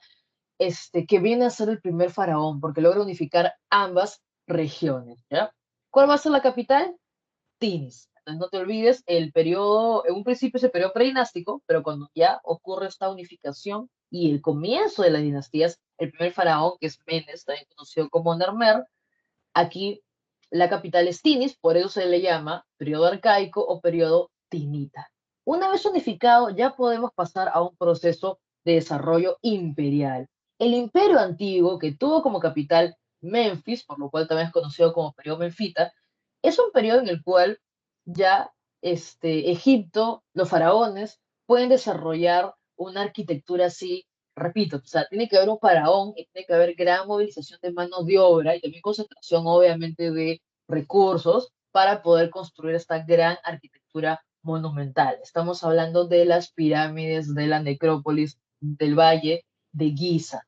que viene a ser el primer faraón, porque logra unificar ambas regiones, ¿ya? ¿Cuál va a ser la capital? Tinis. Entonces no te olvides, el periodo, en un principio es el periodo predinástico, pero cuando ya ocurre esta unificación y el comienzo de las dinastías, el primer faraón, que es Menes, también conocido como Narmer, aquí la capital es Tinis, por eso se le llama periodo arcaico o periodo tinita. Una vez unificado, ya podemos pasar a un proceso de desarrollo imperial. El imperio antiguo, que tuvo como capital Memphis, por lo cual también es conocido como periodo menfita, es un periodo en el cual ya Egipto, los faraones, pueden desarrollar una arquitectura así, repito, o sea, tiene que haber un faraón y tiene que haber gran movilización de mano de obra y también concentración, obviamente, de recursos para poder construir esta gran arquitectura monumental. Estamos hablando de las pirámides de la necrópolis del Valle de Giza.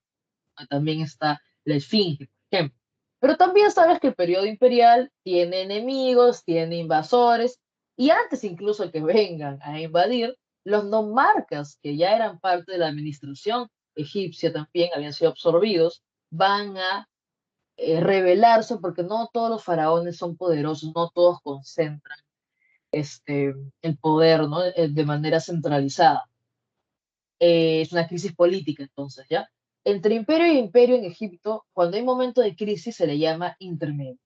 También está la Esfinge, por ejemplo. Pero también sabes que el periodo imperial tiene enemigos, tiene invasores, y antes incluso de que vengan a invadir, los nomarcas, que ya eran parte de la administración egipcia también, habían sido absorbidos, van a rebelarse porque no todos los faraones son poderosos, no todos concentran el poder, ¿no? De manera centralizada. Es una crisis política entonces, ¿ya? Entre imperio e imperio en Egipto, cuando hay momento de crisis se le llama intermedio,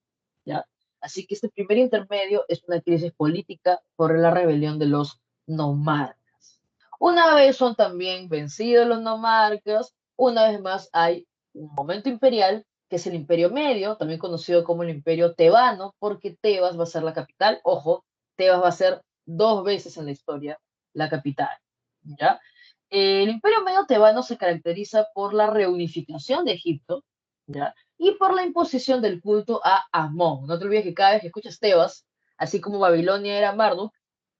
¿ya? Así que este primer intermedio es una crisis política por la rebelión de los nomarcas. Una vez son también vencidos los nomarcas, una vez más hay un momento imperial, que es el imperio medio, también conocido como el imperio tebano, porque Tebas va a ser la capital. Ojo, Tebas va a ser dos veces en la historia la capital, ¿ya? El Imperio Medio Tebano se caracteriza por la reunificación de Egipto, ¿ya? Y por la imposición del culto a Amón. No te olvides que cada vez que escuchas Tebas, Así como Babilonia era Marduk,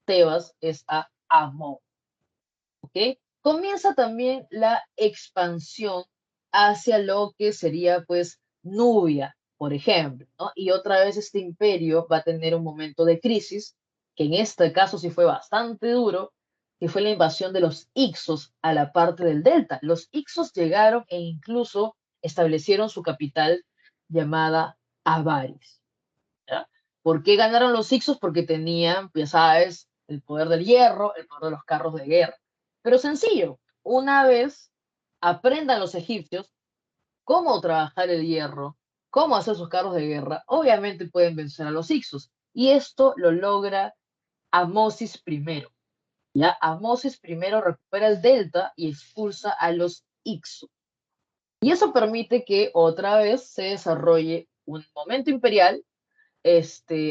Tebas es a Amón. ¿Ok? Comienza también la expansión hacia lo que sería pues Nubia, por ejemplo, ¿no? Y otra vez este imperio va a tener un momento de crisis, que en este caso sí fue bastante duro, que fue la invasión de los Ixos a la parte del delta. Los Ixos llegaron e incluso establecieron su capital llamada Avaris. ¿Ya? ¿Por qué ganaron los Ixos? Porque tenían, ya sabes, el poder del hierro, el poder de los carros de guerra. Pero sencillo, una vez aprendan los egipcios cómo trabajar el hierro, cómo hacer sus carros de guerra, obviamente pueden vencer a los Ixos. Y esto lo logra Amosis I. ¿Ya? Amosis I recupera el delta y expulsa a los Ixos. Y eso permite que otra vez se desarrolle un momento imperial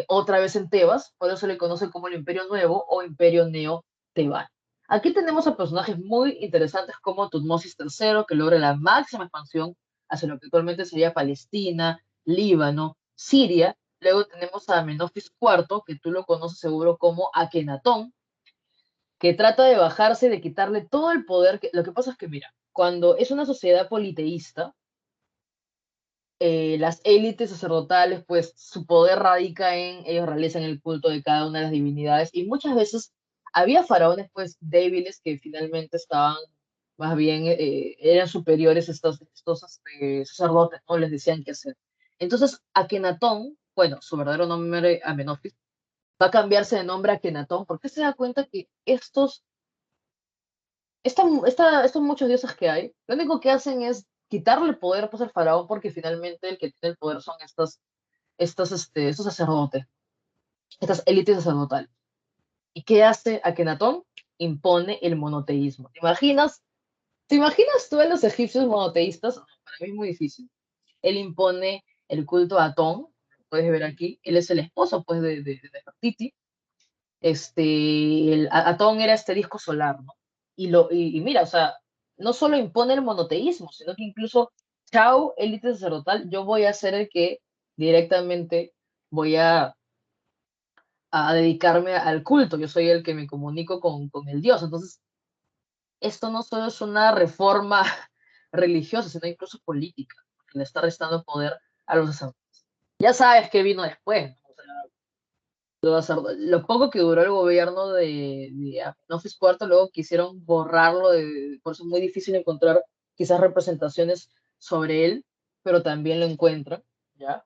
otra vez en Tebas, por eso se le conoce como el Imperio Nuevo o Imperio Neo-Tebano. Aquí tenemos a personajes muy interesantes como Tutmosis III, que logra la máxima expansión hacia lo que actualmente sería Palestina, Líbano, Siria. Luego tenemos a Menofis IV, que tú lo conoces seguro como Akenatón, que trata de bajarse, de quitarle todo el poder. Lo que pasa es que, mira, cuando es una sociedad politeísta, las élites sacerdotales, pues su poder radica en ellos realizan el culto de cada una de las divinidades y muchas veces había faraones pues débiles que finalmente estaban más bien, eran superiores estos sacerdotes, no les decían qué hacer. Entonces, Akenatón, bueno, su verdadero nombre Amenofis, va a cambiarse de nombre a Akenatón porque se da cuenta que estos muchos dioses que hay, lo único que hacen es quitarle el poder pues, al faraón porque finalmente el que tiene el poder son estos sacerdotes, estas élites sacerdotales. ¿Y qué hace Akenatón? Impone el monoteísmo. ¿Te imaginas tú a los egipcios monoteístas? No, para mí es muy difícil. Él impone el culto a Atón, puedes ver aquí, él es el esposo pues de Nefertiti. Atón era este disco solar, ¿no? Y mira, o sea, no solo impone el monoteísmo, sino que incluso, chao, élite sacerdotal, yo voy a ser el que directamente voy a dedicarme al culto, yo soy el que me comunico con el Dios. Entonces, esto no solo es una reforma religiosa, sino incluso política, porque le está restando poder a los sacerdotes. Ya sabes qué vino después, ¿no? O sea, lo poco que duró el gobierno de Amenofis IV, luego quisieron borrarlo, por eso es muy difícil encontrar quizás representaciones sobre él, pero también lo encuentran, ¿ya?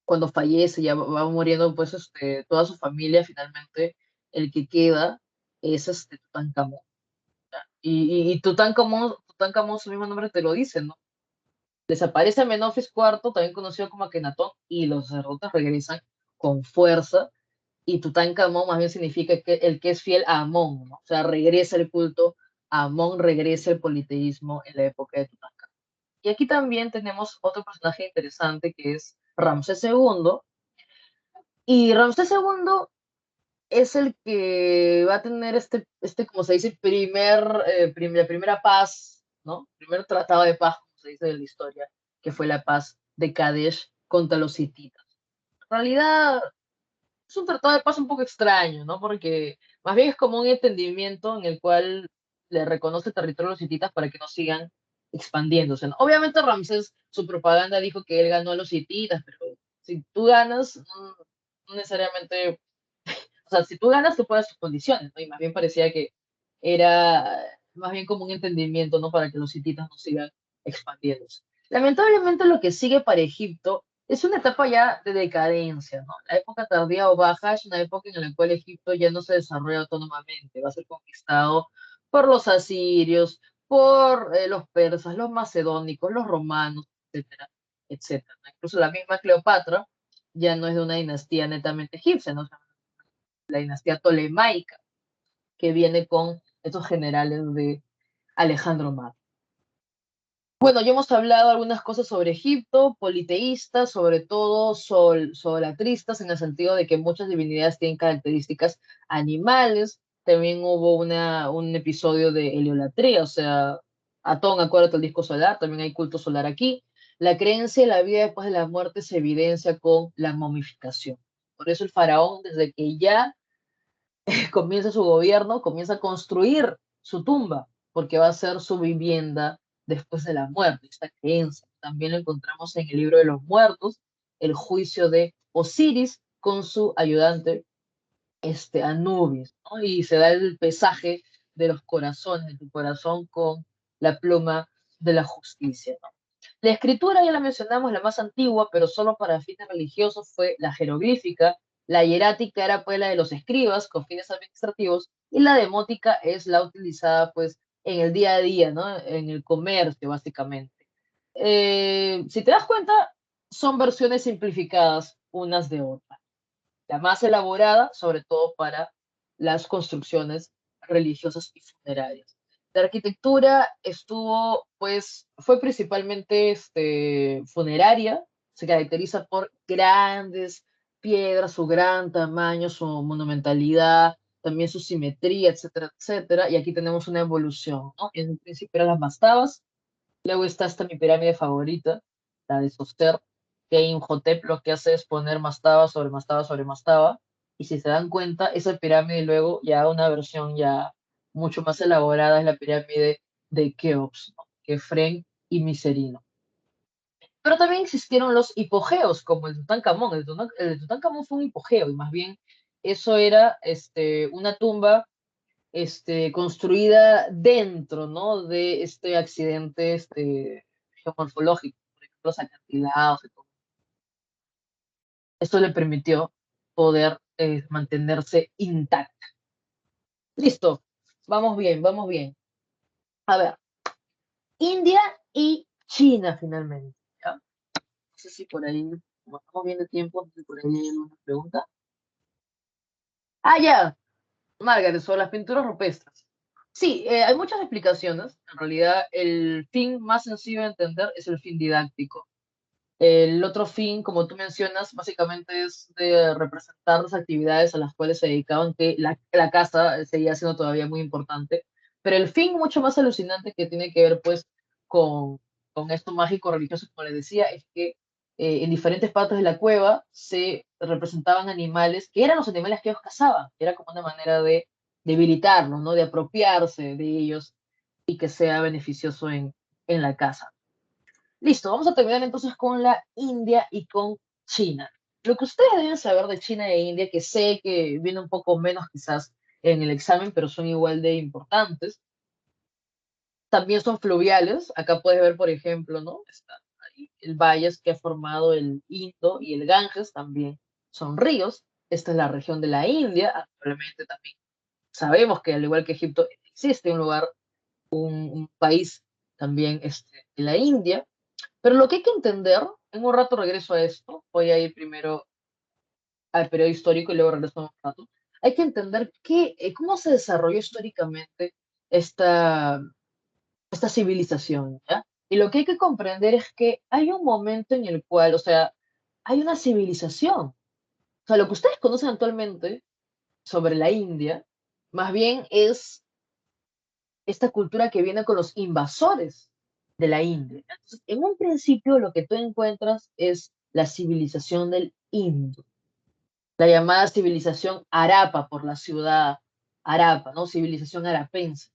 Cuando fallece, ya va muriendo pues toda su familia, finalmente el que queda es Tutankamón. Y Tutankamón, su mismo nombre te lo dice, ¿no? Desaparece Menofis IV, también conocido como Akenatón, y los sacerdotes regresan con fuerza, y Tutankamón más bien significa que el que es fiel a Amón, ¿no? O sea, regresa el culto a Amón, regresa el politeísmo en la época de Tutankamón. Y aquí también tenemos otro personaje interesante que es Ramsés II, y Ramsés II es el que va a tener como se dice, la primera paz, ¿no? Primer tratado de paz, como se dice en la historia, que fue la paz de Kadesh contra los hititas. En realidad, es un tratado de paz un poco extraño, ¿no? Porque más bien es como un entendimiento en el cual le reconoce territorio a los hititas para que no sigan expandiéndose, ¿no? Obviamente Ramsés, su propaganda dijo que él ganó a los hititas, pero si tú ganas, no necesariamente, o sea, si tú ganas, tú pones tus condiciones, ¿no? Y más bien parecía que era más bien como un entendimiento, ¿no? Para que los hititas no sigan expandiéndose. Lamentablemente lo que sigue para Egipto es una etapa ya de decadencia, ¿no? La época tardía o baja es una época en la cual Egipto ya no se desarrolla autónomamente, va a ser conquistado por los asirios, por los persas, los macedónicos, los romanos, etcétera, etcétera. Incluso la misma Cleopatra ya no es de una dinastía netamente egipcia, ¿no? La dinastía tolemaica, que viene con estos generales de Alejandro Magno. Bueno, ya hemos hablado algunas cosas sobre Egipto, politeístas, sobre todo solatristas, en el sentido de que muchas divinidades tienen características animales. También hubo un episodio de heliolatría, o sea, Atón, acuérdate el disco solar, también hay culto solar aquí. La creencia en la vida después de la muerte se evidencia con la momificación. Por eso el faraón, desde que ya comienza su gobierno, comienza a construir su tumba, porque va a ser su vivienda después de la muerte. Esta creencia también lo encontramos en el libro de los muertos, el juicio de Osiris con su ayudante Anubis, ¿no? Y se da el pesaje de los corazones, de tu corazón con la pluma de la justicia, ¿no? La escritura, ya la mencionamos, la más antigua, pero solo para fines religiosos, fue la jeroglífica. La hierática era pues la de los escribas con fines administrativos y la demótica es la utilizada pues en el día a día, ¿no? En el comercio, básicamente. Si te das cuenta, son versiones simplificadas unas de otras. La más elaborada, sobre todo para las construcciones religiosas y funerarias. La arquitectura estuvo, pues, fue principalmente funeraria, se caracteriza por grandes piedras, su gran tamaño, su monumentalidad, también su simetría, etcétera, etcétera. Y aquí tenemos una evolución, ¿no? En un principio eran las mastabas, luego está esta mi pirámide favorita, la de Soster, que Imhotep lo que hace es poner mastaba sobre mastaba sobre mastaba, y si se dan cuenta, esa pirámide luego ya una versión ya mucho más elaborada es la pirámide de Keops, ¿no? Kefren y Miserino. Pero también existieron los hipogeos, como el Tutankamón. El de Tutankamón fue un hipogeo, y más bien eso era una tumba construida dentro, ¿no? De este accidente geomorfológico, por ejemplo, los acantilados y todo. Esto le permitió poder mantenerse intacta. Listo, vamos bien, vamos bien. A ver, India y China finalmente, ¿ya? No sé si por ahí, como estamos bien de tiempo, no sé si por ahí hay alguna pregunta. Ah, ya, Margaret, sobre las pinturas rupestres. Sí, hay muchas explicaciones. En realidad, el fin más sencillo de entender es el fin didáctico. El otro fin, como tú mencionas, básicamente es de representar las actividades a las cuales se dedicaban, que la casa seguía siendo todavía muy importante. Pero el fin mucho más alucinante que tiene que ver pues con esto mágico religioso, como les decía, es que en diferentes partes de la cueva se representaban animales que eran los animales que ellos cazaban. Era como una manera de debilitarlos, ¿no? De apropiarse de ellos y que sea beneficioso en la casa. Listo, vamos a terminar entonces con la India y con China. Lo que ustedes deben saber de China e India, que sé que viene un poco menos quizás en el examen, pero son igual de importantes, también son fluviales. Acá puedes ver, por ejemplo, ¿no? Está ahí el valles que ha formado el Indo y el Ganges, también son ríos. Esta es la región de la India. Actualmente también sabemos que al igual que Egipto existe un lugar, un país también de la India. Pero lo que hay que entender, en un rato regreso a esto, voy a ir primero al periodo histórico y luego regreso a un rato. Hay que entender cómo se desarrolló históricamente esta, esta civilización, ¿ya? Y lo que hay que comprender es que hay un momento en el cual, o sea, hay una civilización. O sea, lo que ustedes conocen actualmente sobre la India, más bien es esta cultura que viene con los invasores de la India. Entonces, en un principio lo que tú encuentras es la civilización del Indo, la llamada civilización Harappa por la ciudad Harappa, ¿no? Civilización harapense.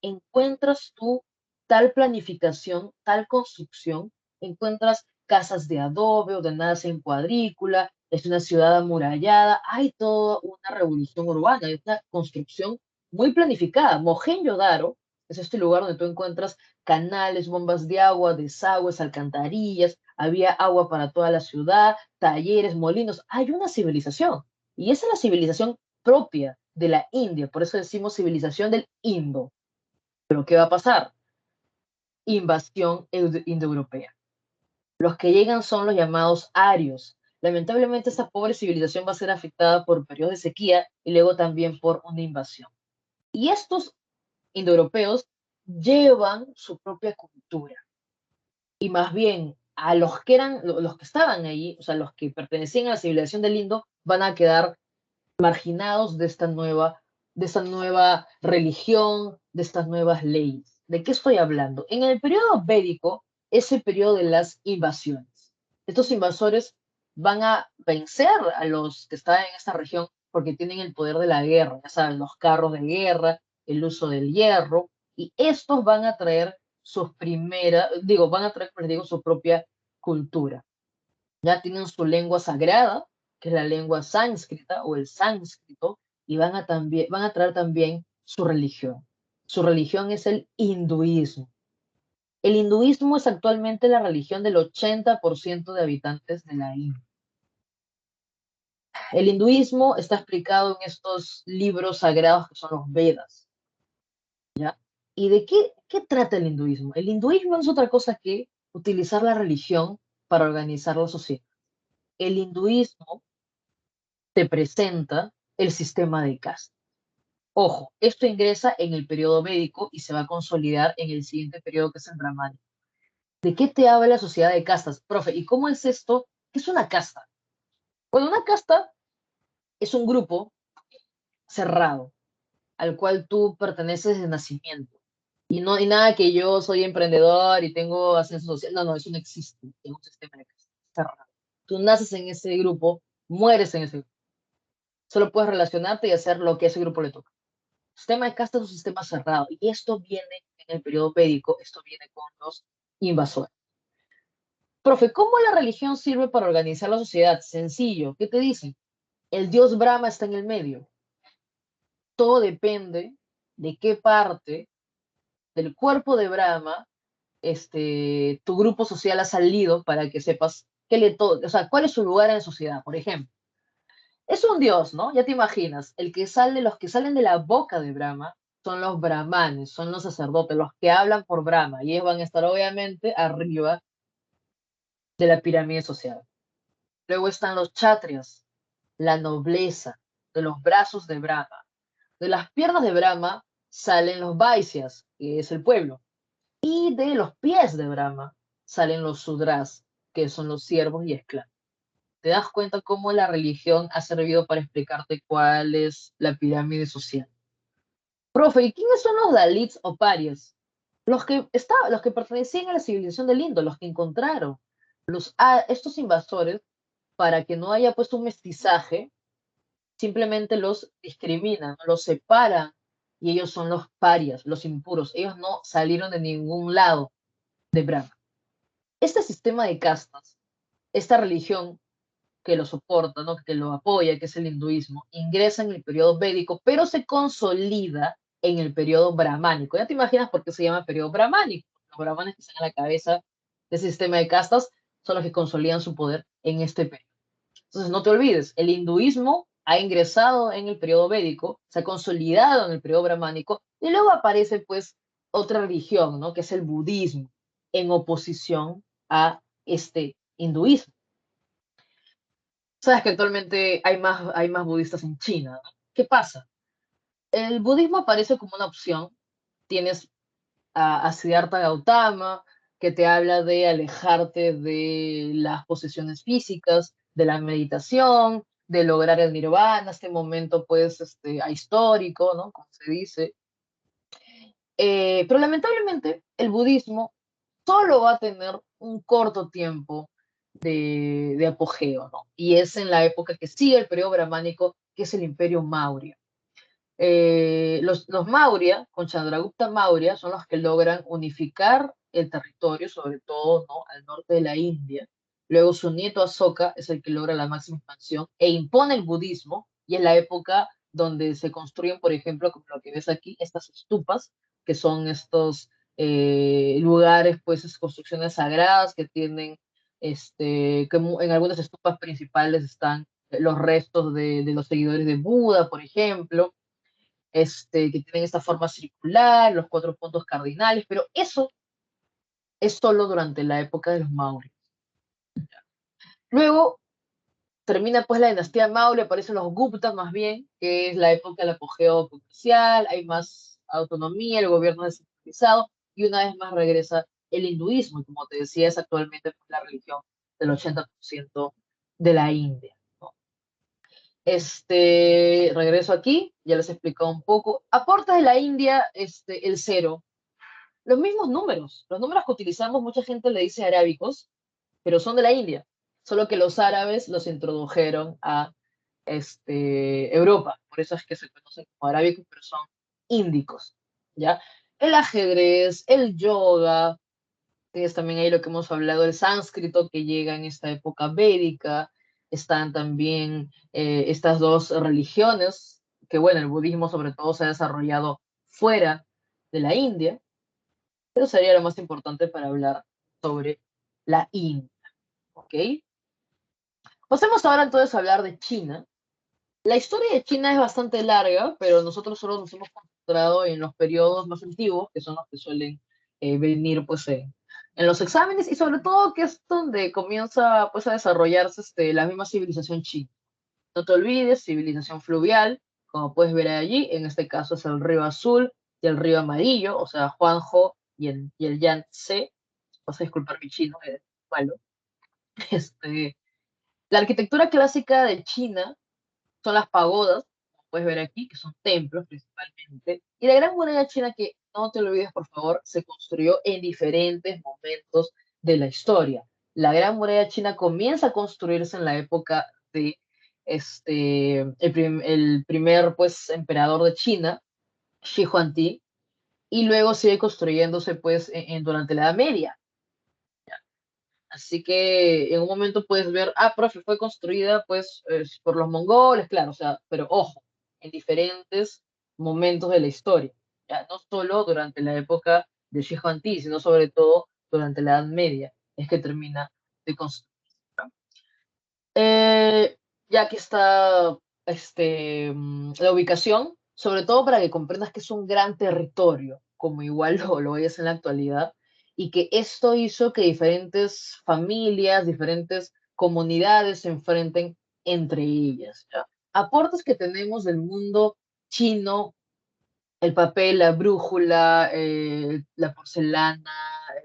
Encuentras tú tal planificación, tal construcción, encuentras casas de adobe ordenadas en cuadrícula, es una ciudad amurallada, hay toda una revolución urbana, hay una construcción muy planificada. Mohenjo-Daro es este lugar donde tú encuentras canales, bombas de agua, desagües, alcantarillas, había agua para toda la ciudad, talleres, molinos, hay una civilización. Y esa es la civilización propia de la India, por eso decimos civilización del Indo. Pero ¿qué va a pasar? Invasión indoeuropea. Los que llegan son los llamados arios. Lamentablemente esta pobre civilización va a ser afectada por periodos de sequía y luego también por una invasión. Y estos indoeuropeos llevan su propia cultura. Y más bien a los que eran, los que estaban allí, o sea, los que pertenecían a la civilización del Indo, van a quedar marginados de esta nueva religión, de estas nuevas leyes. ¿De qué estoy hablando? En el periodo védico, ese periodo de las invasiones. Estos invasores van a vencer a los que están en esta región porque tienen el poder de la guerra, ya saben, los carros de guerra, el uso del hierro, y estos van a traer van a traer, pues digo, su propia cultura. Ya tienen su lengua sagrada, que es la lengua sánscrita o el sánscrito, y van a traer también su religión. Su religión es el hinduismo. El hinduismo es actualmente la religión del 80% de habitantes de la India. El hinduismo está explicado en estos libros sagrados que son los Vedas. ¿Ya? ¿Y de qué trata el hinduismo? El hinduismo no es otra cosa que utilizar la religión para organizar la sociedad. El hinduismo te presenta el sistema de castas. Ojo, esto ingresa en el periodo védico y se va a consolidar en el siguiente periodo que es el brahmánico. ¿De qué te habla la sociedad de castas? Profe, ¿y cómo es esto? ¿Qué es una casta? Bueno, una casta es un grupo cerrado al cual tú perteneces de nacimiento. Y no, y nada que yo soy emprendedor y tengo ascenso social. No, no, eso no existe en un sistema de castas cerrado. Tú naces en ese grupo, mueres en ese grupo. Solo puedes relacionarte y hacer lo que a ese grupo le toca. El sistema de castas es un sistema cerrado. Y esto viene en el periodo védico, esto viene con los invasores. Profe, ¿cómo la religión sirve para organizar la sociedad? Sencillo. ¿Qué te dicen? El dios Brahma está en el medio. Todo depende de qué parte del cuerpo de Brahma tu grupo social ha salido para que sepas o sea, cuál es su lugar en la sociedad, por ejemplo. Es un dios, ¿no? Ya te imaginas, los que salen de la boca de Brahma son los brahmanes, son los sacerdotes, los que hablan por Brahma, y ellos van a estar obviamente arriba de la pirámide social. Luego están los chatrias, la nobleza, de los brazos de Brahma. De las piernas de Brahma salen los vaisyas, que es el pueblo, y de los pies de Brahma salen los sudras, que son los siervos y esclavos. ¿Te das cuenta cómo la religión ha servido para explicarte cuál es la pirámide social? Profe, ¿y quiénes son los Dalits o parias? Los que pertenecían a la civilización del Indo, los que encontraron. Estos invasores, para que no haya puesto un mestizaje, simplemente los discriminan, los separan, y ellos son los parias, los impuros. Ellos no salieron de ningún lado de Brahma. Este sistema de castas, esta religión que lo soporta, ¿no? Que lo apoya, que es el hinduismo, ingresa en el periodo védico, pero se consolida en el periodo brahmánico. Ya te imaginas por qué se llama periodo brahmánico. Los brahmanes que están a la cabeza de ese sistema de castas son los que consolidan su poder en este periodo. Entonces, no te olvides, el hinduismo ha ingresado en el periodo védico, se ha consolidado en el periodo brahmánico, y luego aparece, pues, otra religión, ¿no? Que es el budismo, en oposición a este hinduismo. Sabes que actualmente hay más budistas en China, ¿no? ¿Qué pasa? El budismo aparece como una opción. Tienes a Siddhartha Gautama, que te habla de alejarte de las posesiones físicas, de la meditación, de lograr el nirvana, este momento pues ahistórico, ¿no? Como se dice. Pero lamentablemente el budismo solo va a tener un corto tiempo de apogeo, ¿no? Y es en la época que sigue el periodo brahmánico, que es el Imperio Maurya. Los Maurya, con Chandragupta Maurya, son los que logran unificar el territorio, sobre todo, ¿no? Al norte de la India. Luego su nieto Asoka es el que logra la máxima expansión e impone el budismo, y es la época donde se construyen, por ejemplo, como lo que ves aquí, estas estupas, que son estos lugares, pues, construcciones sagradas que tienen, que en algunas estupas principales están los restos de los seguidores de Buda, por ejemplo, que tienen esta forma circular, los cuatro puntos cardinales, pero eso es solo durante la época de los Maurya. Luego termina pues la dinastía Maurya, aparecen los Gupta más bien, que es la época del apogeo comercial, hay más autonomía, el gobierno es descentralizado, y una vez más regresa el hinduismo, y como te decía, es actualmente pues, la religión del 80% de la India, ¿no? Regreso aquí, ya les he explicado un poco. Aportes de la India, el cero. los mismos números. Los números que utilizamos, mucha gente le dice arábicos, pero son de la India. Solo que los árabes los introdujeron a Europa. Por eso es que se conocen como arábicos, pero son índicos. ¿Ya? El ajedrez, el yoga, tienes también ahí lo que hemos hablado, el sánscrito que llega en esta época védica, están también estas dos religiones, que bueno, el budismo sobre todo se ha desarrollado fuera de la India, pero sería lo más importante para hablar sobre la India, ¿ok? Pasemos ahora entonces a hablar de China. La historia de China es bastante larga, pero nosotros solo nos hemos concentrado en los periodos más antiguos, que son los que suelen venir pues en los exámenes, y sobre todo que es donde comienza pues a desarrollarse la misma civilización china. No te olvides, civilización fluvial, como puedes ver allí, en este caso es el río Azul y el río Amarillo, o sea, Juanjo y el Yangtze. Vas a disculpar mi chino, malo. Este, la arquitectura clásica de China son las pagodas, como puedes ver aquí, que son templos principalmente. Y la Gran Muralla China, que no te lo olvides, por favor, se construyó en diferentes momentos de la historia. La Gran Muralla China comienza a construirse en la época de el primer pues, emperador de China, Shi Huangdi, y luego sigue construyéndose pues, durante la Edad Media. Así que en un momento puedes ver, profe, fue construida pues por los mongoles, claro, o sea, pero ojo, en diferentes momentos de la historia, ya no solo durante la época de Shi Huangdi, sino sobre todo durante la Edad Media, es que termina de construir. Eh, ya que está la ubicación, sobre todo para que comprendas que es un gran territorio, como igual lo es en la actualidad, y que esto hizo que diferentes familias, diferentes comunidades se enfrenten entre ellas. ¿Ya? Aportes que tenemos del mundo chino, el papel, la brújula, la porcelana,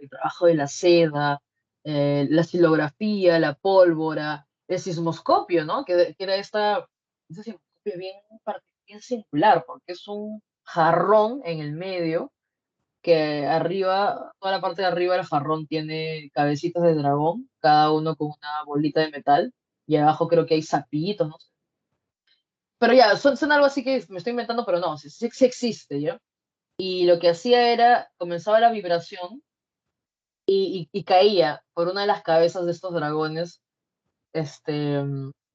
el trabajo de la seda, la estilografía, la pólvora, el sismoscopio, ¿no? Que era ese sismoscopio bien singular, porque es un jarrón en el medio, que arriba, toda la parte de arriba del jarrón tiene cabecitas de dragón, cada uno con una bolita de metal, y abajo creo que hay sapitos, ¿no? Pero ya, son algo así que me estoy inventando, pero no, sí existe, ¿ya? Y lo que hacía era, comenzaba la vibración y caía por una de las cabezas de estos dragones,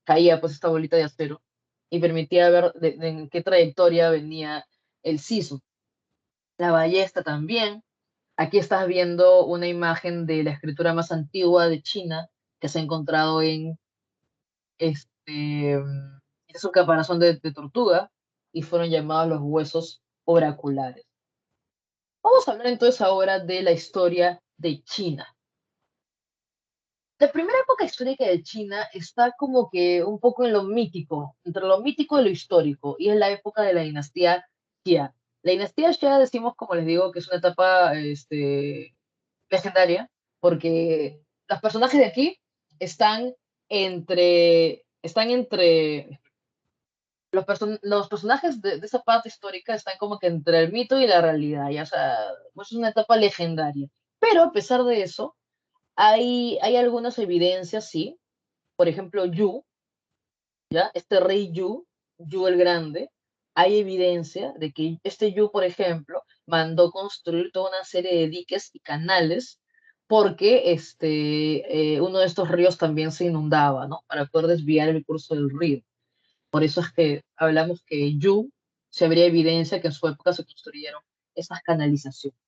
caía pues esta bolita de acero y permitía ver en qué trayectoria venía el sismo. La ballesta también. Aquí estás viendo una imagen de la escritura más antigua de China que se ha encontrado es un caparazón de tortuga y fueron llamados los huesos oraculares. Vamos a hablar entonces ahora de la historia de China. La primera época histórica de China está como que un poco en lo mítico, entre lo mítico y lo histórico, y es la época de la dinastía Xia. La dinastía Xia decimos, como les digo, que es una etapa legendaria, porque los personajes de aquí están entre los personajes de esa parte histórica están como que entre el mito y la realidad, ya, o sea, pues es una etapa legendaria. Pero a pesar de eso, hay algunas evidencias, sí. Por ejemplo, ¿ya? Este rey Yu el Grande, hay evidencia de que este Yu, por ejemplo, mandó construir toda una serie de diques y canales porque uno de estos ríos también se inundaba, ¿no? Para poder desviar el curso del río. Por eso es que hablamos que se habría evidencia que en su época se construyeron esas canalizaciones.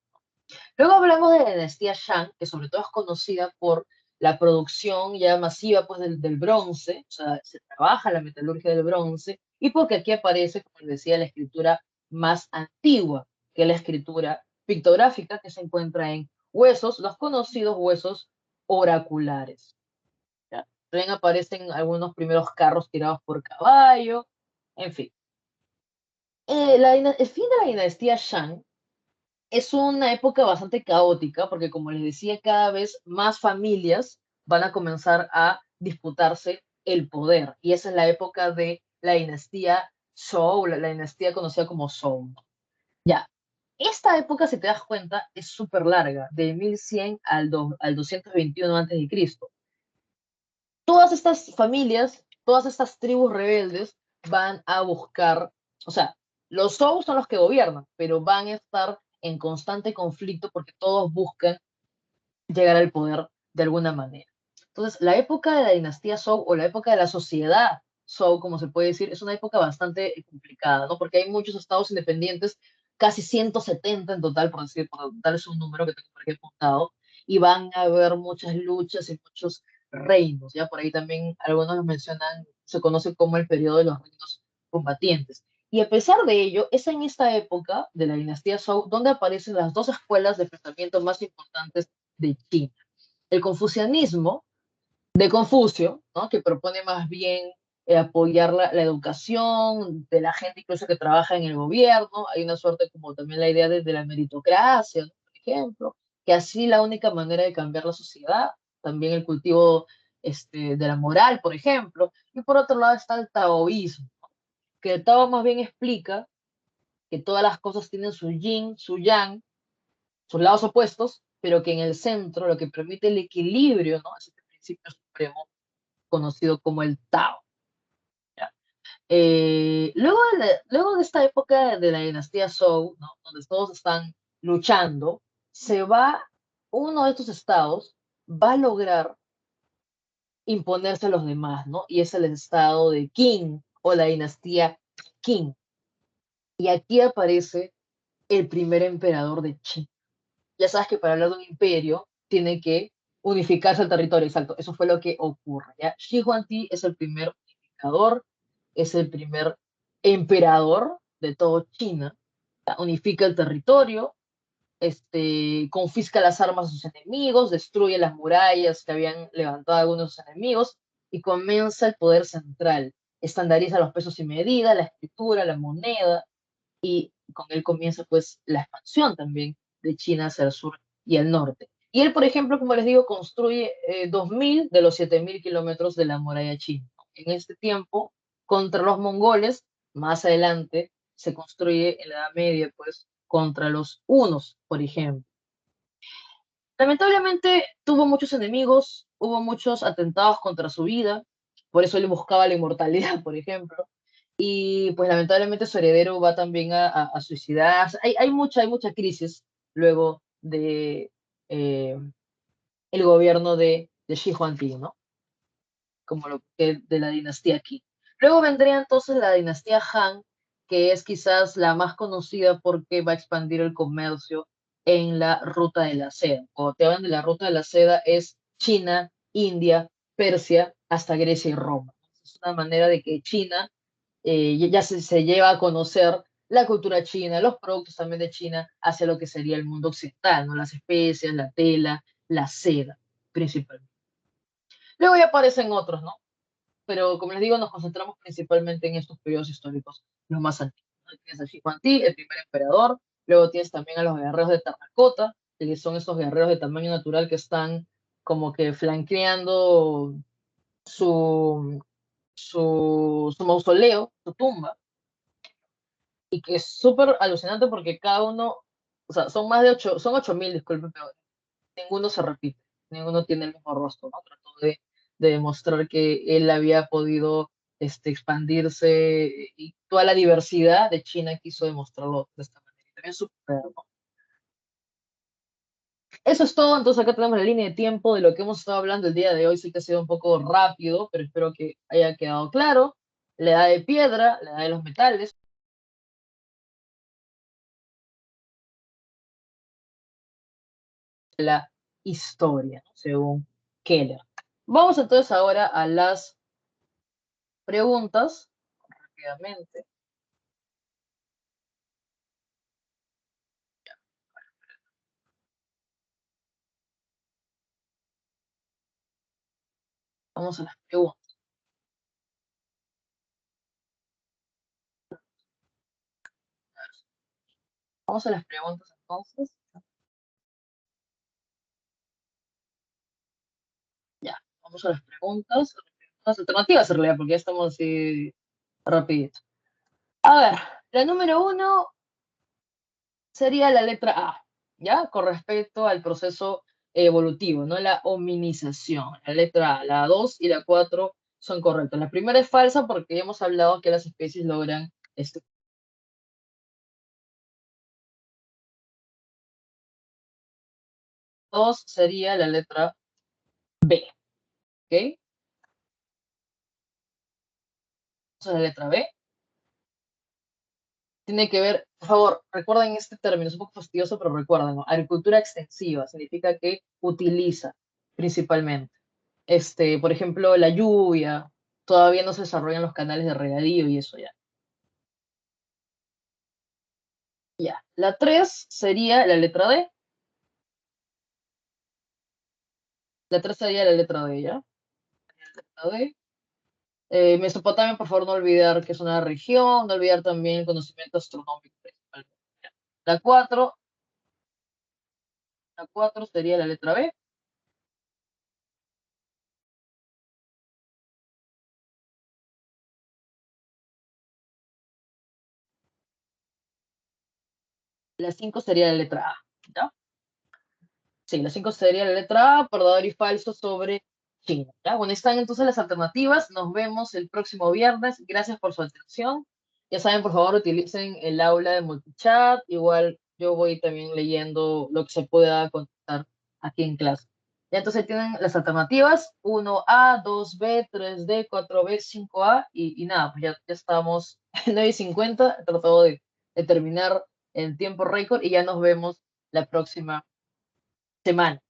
Luego hablamos de la dinastía Shang, que sobre todo es conocida por la producción ya masiva pues, del bronce, o sea, se trabaja la metalurgia del bronce, y porque aquí aparece, como les decía, la escritura más antigua, que es la escritura pictográfica que se encuentra en huesos, los conocidos huesos oraculares. ¿Ya? También aparecen algunos primeros carros tirados por caballo, en fin. El fin de la dinastía Shang es una época bastante caótica porque, como les decía, cada vez más familias van a comenzar a disputarse el poder. Y esa es la época de la dinastía Zhou, la dinastía conocida como Zhou. Ya. esta época, si te das cuenta, es súper larga, de 1100 al 221 antes de Cristo. Todas estas familias, todas estas tribus rebeldes van a buscar, o sea, los Zhou son los que gobiernan, pero van a estar en constante conflicto porque todos buscan llegar al poder de alguna manera. Entonces, la época de la dinastía Zhou o la época de la sociedad Zhou, como se puede decir, es una época bastante complicada, ¿no? Porque hay muchos estados independientes, casi 170 en total, por darles un número que tengo por aquí apuntado, y van a haber muchas luchas y muchos reinos, ¿ya? Por ahí también algunos los mencionan, se conoce como el periodo de los reinos combatientes. Y a pesar de ello, es en esta época de la dinastía Zhou donde aparecen las dos escuelas de pensamiento más importantes de China. El confucianismo de Confucio, ¿no? Que propone más bien apoyar la educación de la gente incluso que trabaja en el gobierno. Hay una suerte como también la idea de la meritocracia, ¿no? Por ejemplo, que así la única manera de cambiar la sociedad, también el cultivo de la moral, por ejemplo. Y por otro lado está el taoísmo, ¿no? Que el Tao más bien explica que todas las cosas tienen su yin, su yang, sus lados opuestos, pero que en el centro lo que permite el equilibrio, ¿no? Es este principio supremo conocido como el Tao. ¿Ya? Luego de esta época de la dinastía Zhou, ¿no? Donde todos están luchando, se va, uno de estos estados va a lograr imponerse a los demás, ¿no? Y es el estado de Qin o la dinastía Qin. Y aquí aparece el primer emperador de China. Ya sabes que para hablar de un imperio tiene que unificarse el territorio, exacto. Eso fue lo que ocurre. ¿Ya? Shi Huangdi es el primer unificador, es el primer emperador de todo China. ¿Ya? Unifica el territorio, confisca las armas de sus enemigos, destruye las murallas que habían levantado algunos de sus enemigos y comienza el poder central. Estandariza los pesos y medidas, la escritura, la moneda, y con él comienza pues la expansión también de China hacia el sur y el norte. Y él, por ejemplo, como les digo, construye 2.000 de los 7.000 kilómetros de la muralla china. En este tiempo, contra los mongoles, más adelante se construye en la Edad Media, pues, contra los hunos, por ejemplo. Lamentablemente tuvo muchos enemigos, hubo muchos atentados contra su vida, por eso él buscaba la inmortalidad, por ejemplo, y pues lamentablemente su heredero va también a suicidarse. Hay mucha crisis luego de el gobierno de Shi Huangdi, ¿no? Como lo que de la dinastía Qin. Luego vendría entonces la dinastía Han, que es quizás la más conocida porque va a expandir el comercio en la ruta de la seda. Cuando te hablan de la ruta de la seda es China, India, Persia, hasta Grecia y Roma. Es una manera de que China ya se lleva a conocer la cultura china, los productos también de China hacia lo que sería el mundo occidental, ¿no? Las especias, la tela, la seda, principalmente. Luego ya aparecen otros, ¿no? Pero como les digo, nos concentramos principalmente en estos periodos históricos, los más antiguos. ¿No? Tienes a Shiguantí, el primer emperador, luego tienes también a los guerreros de Terracota, que son estos guerreros de tamaño natural que están como que flanqueando su, su mausoleo, su tumba, y que es súper alucinante porque cada uno, o sea, son más de 8, son 8.000, disculpen, pero ninguno se repite, ninguno tiene el mismo rostro, ¿no? Trató de demostrar que él había podido expandirse y toda la diversidad de China quiso demostrarlo de esta manera. Y también súper, ¿no? Eso es todo, entonces acá tenemos la línea de tiempo de lo que hemos estado hablando el día de hoy. Sí que ha sido un poco rápido, pero espero que haya quedado claro. La edad de piedra, la edad de los metales, la historia, ¿no? Según Keller. Vamos entonces ahora a las preguntas, rápidamente. Vamos a las preguntas. Vamos a las preguntas entonces. Ya, vamos a las preguntas. Las alternativas en realidad, porque ya estamos así rapidito. A ver, la número uno, sería la letra A, ¿ya? Con respecto al proceso evolutivo, ¿no? La hominización. La letra A, la 2 y la 4 son correctas. La primera es falsa porque ya hemos hablado que las especies logran este. 2 sería la letra B, ¿ok? Entonces la letra B tiene que ver, por favor, recuerden este término, es un poco fastidioso, pero recuerden, ¿no? Agricultura extensiva significa que utiliza principalmente. Por ejemplo, la lluvia, todavía no se desarrollan los canales de regadío y eso ya. Ya. La 3 sería la letra D. La 3 sería la letra D, ¿ya? La D. Mesopotamia, por favor, no olvidar que es una región, no olvidar también el conocimiento astronómico principalmente. La 4, la 4 sería la letra B. La 5 sería la letra A, ¿ya? Sí, la 5 sería la letra A, verdadero y falso sobre China, ¿ya? Bueno, están entonces las alternativas. Nos vemos el próximo viernes. Gracias por su atención. Ya saben, por favor, utilicen el aula de multichat. Igual yo voy también leyendo lo que se pueda contestar aquí en clase. Ya entonces tienen las alternativas, 1A, 2B, 3D, 4B, 5A y nada, pues ya estamos en 9:50. He tratado de terminar en tiempo récord y ya nos vemos la próxima semana.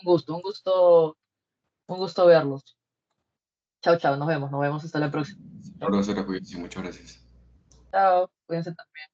Un gusto verlos. Chao, chao, nos vemos hasta la próxima. Chao, Profesora Juicy, muchas gracias. chao, cuídense también.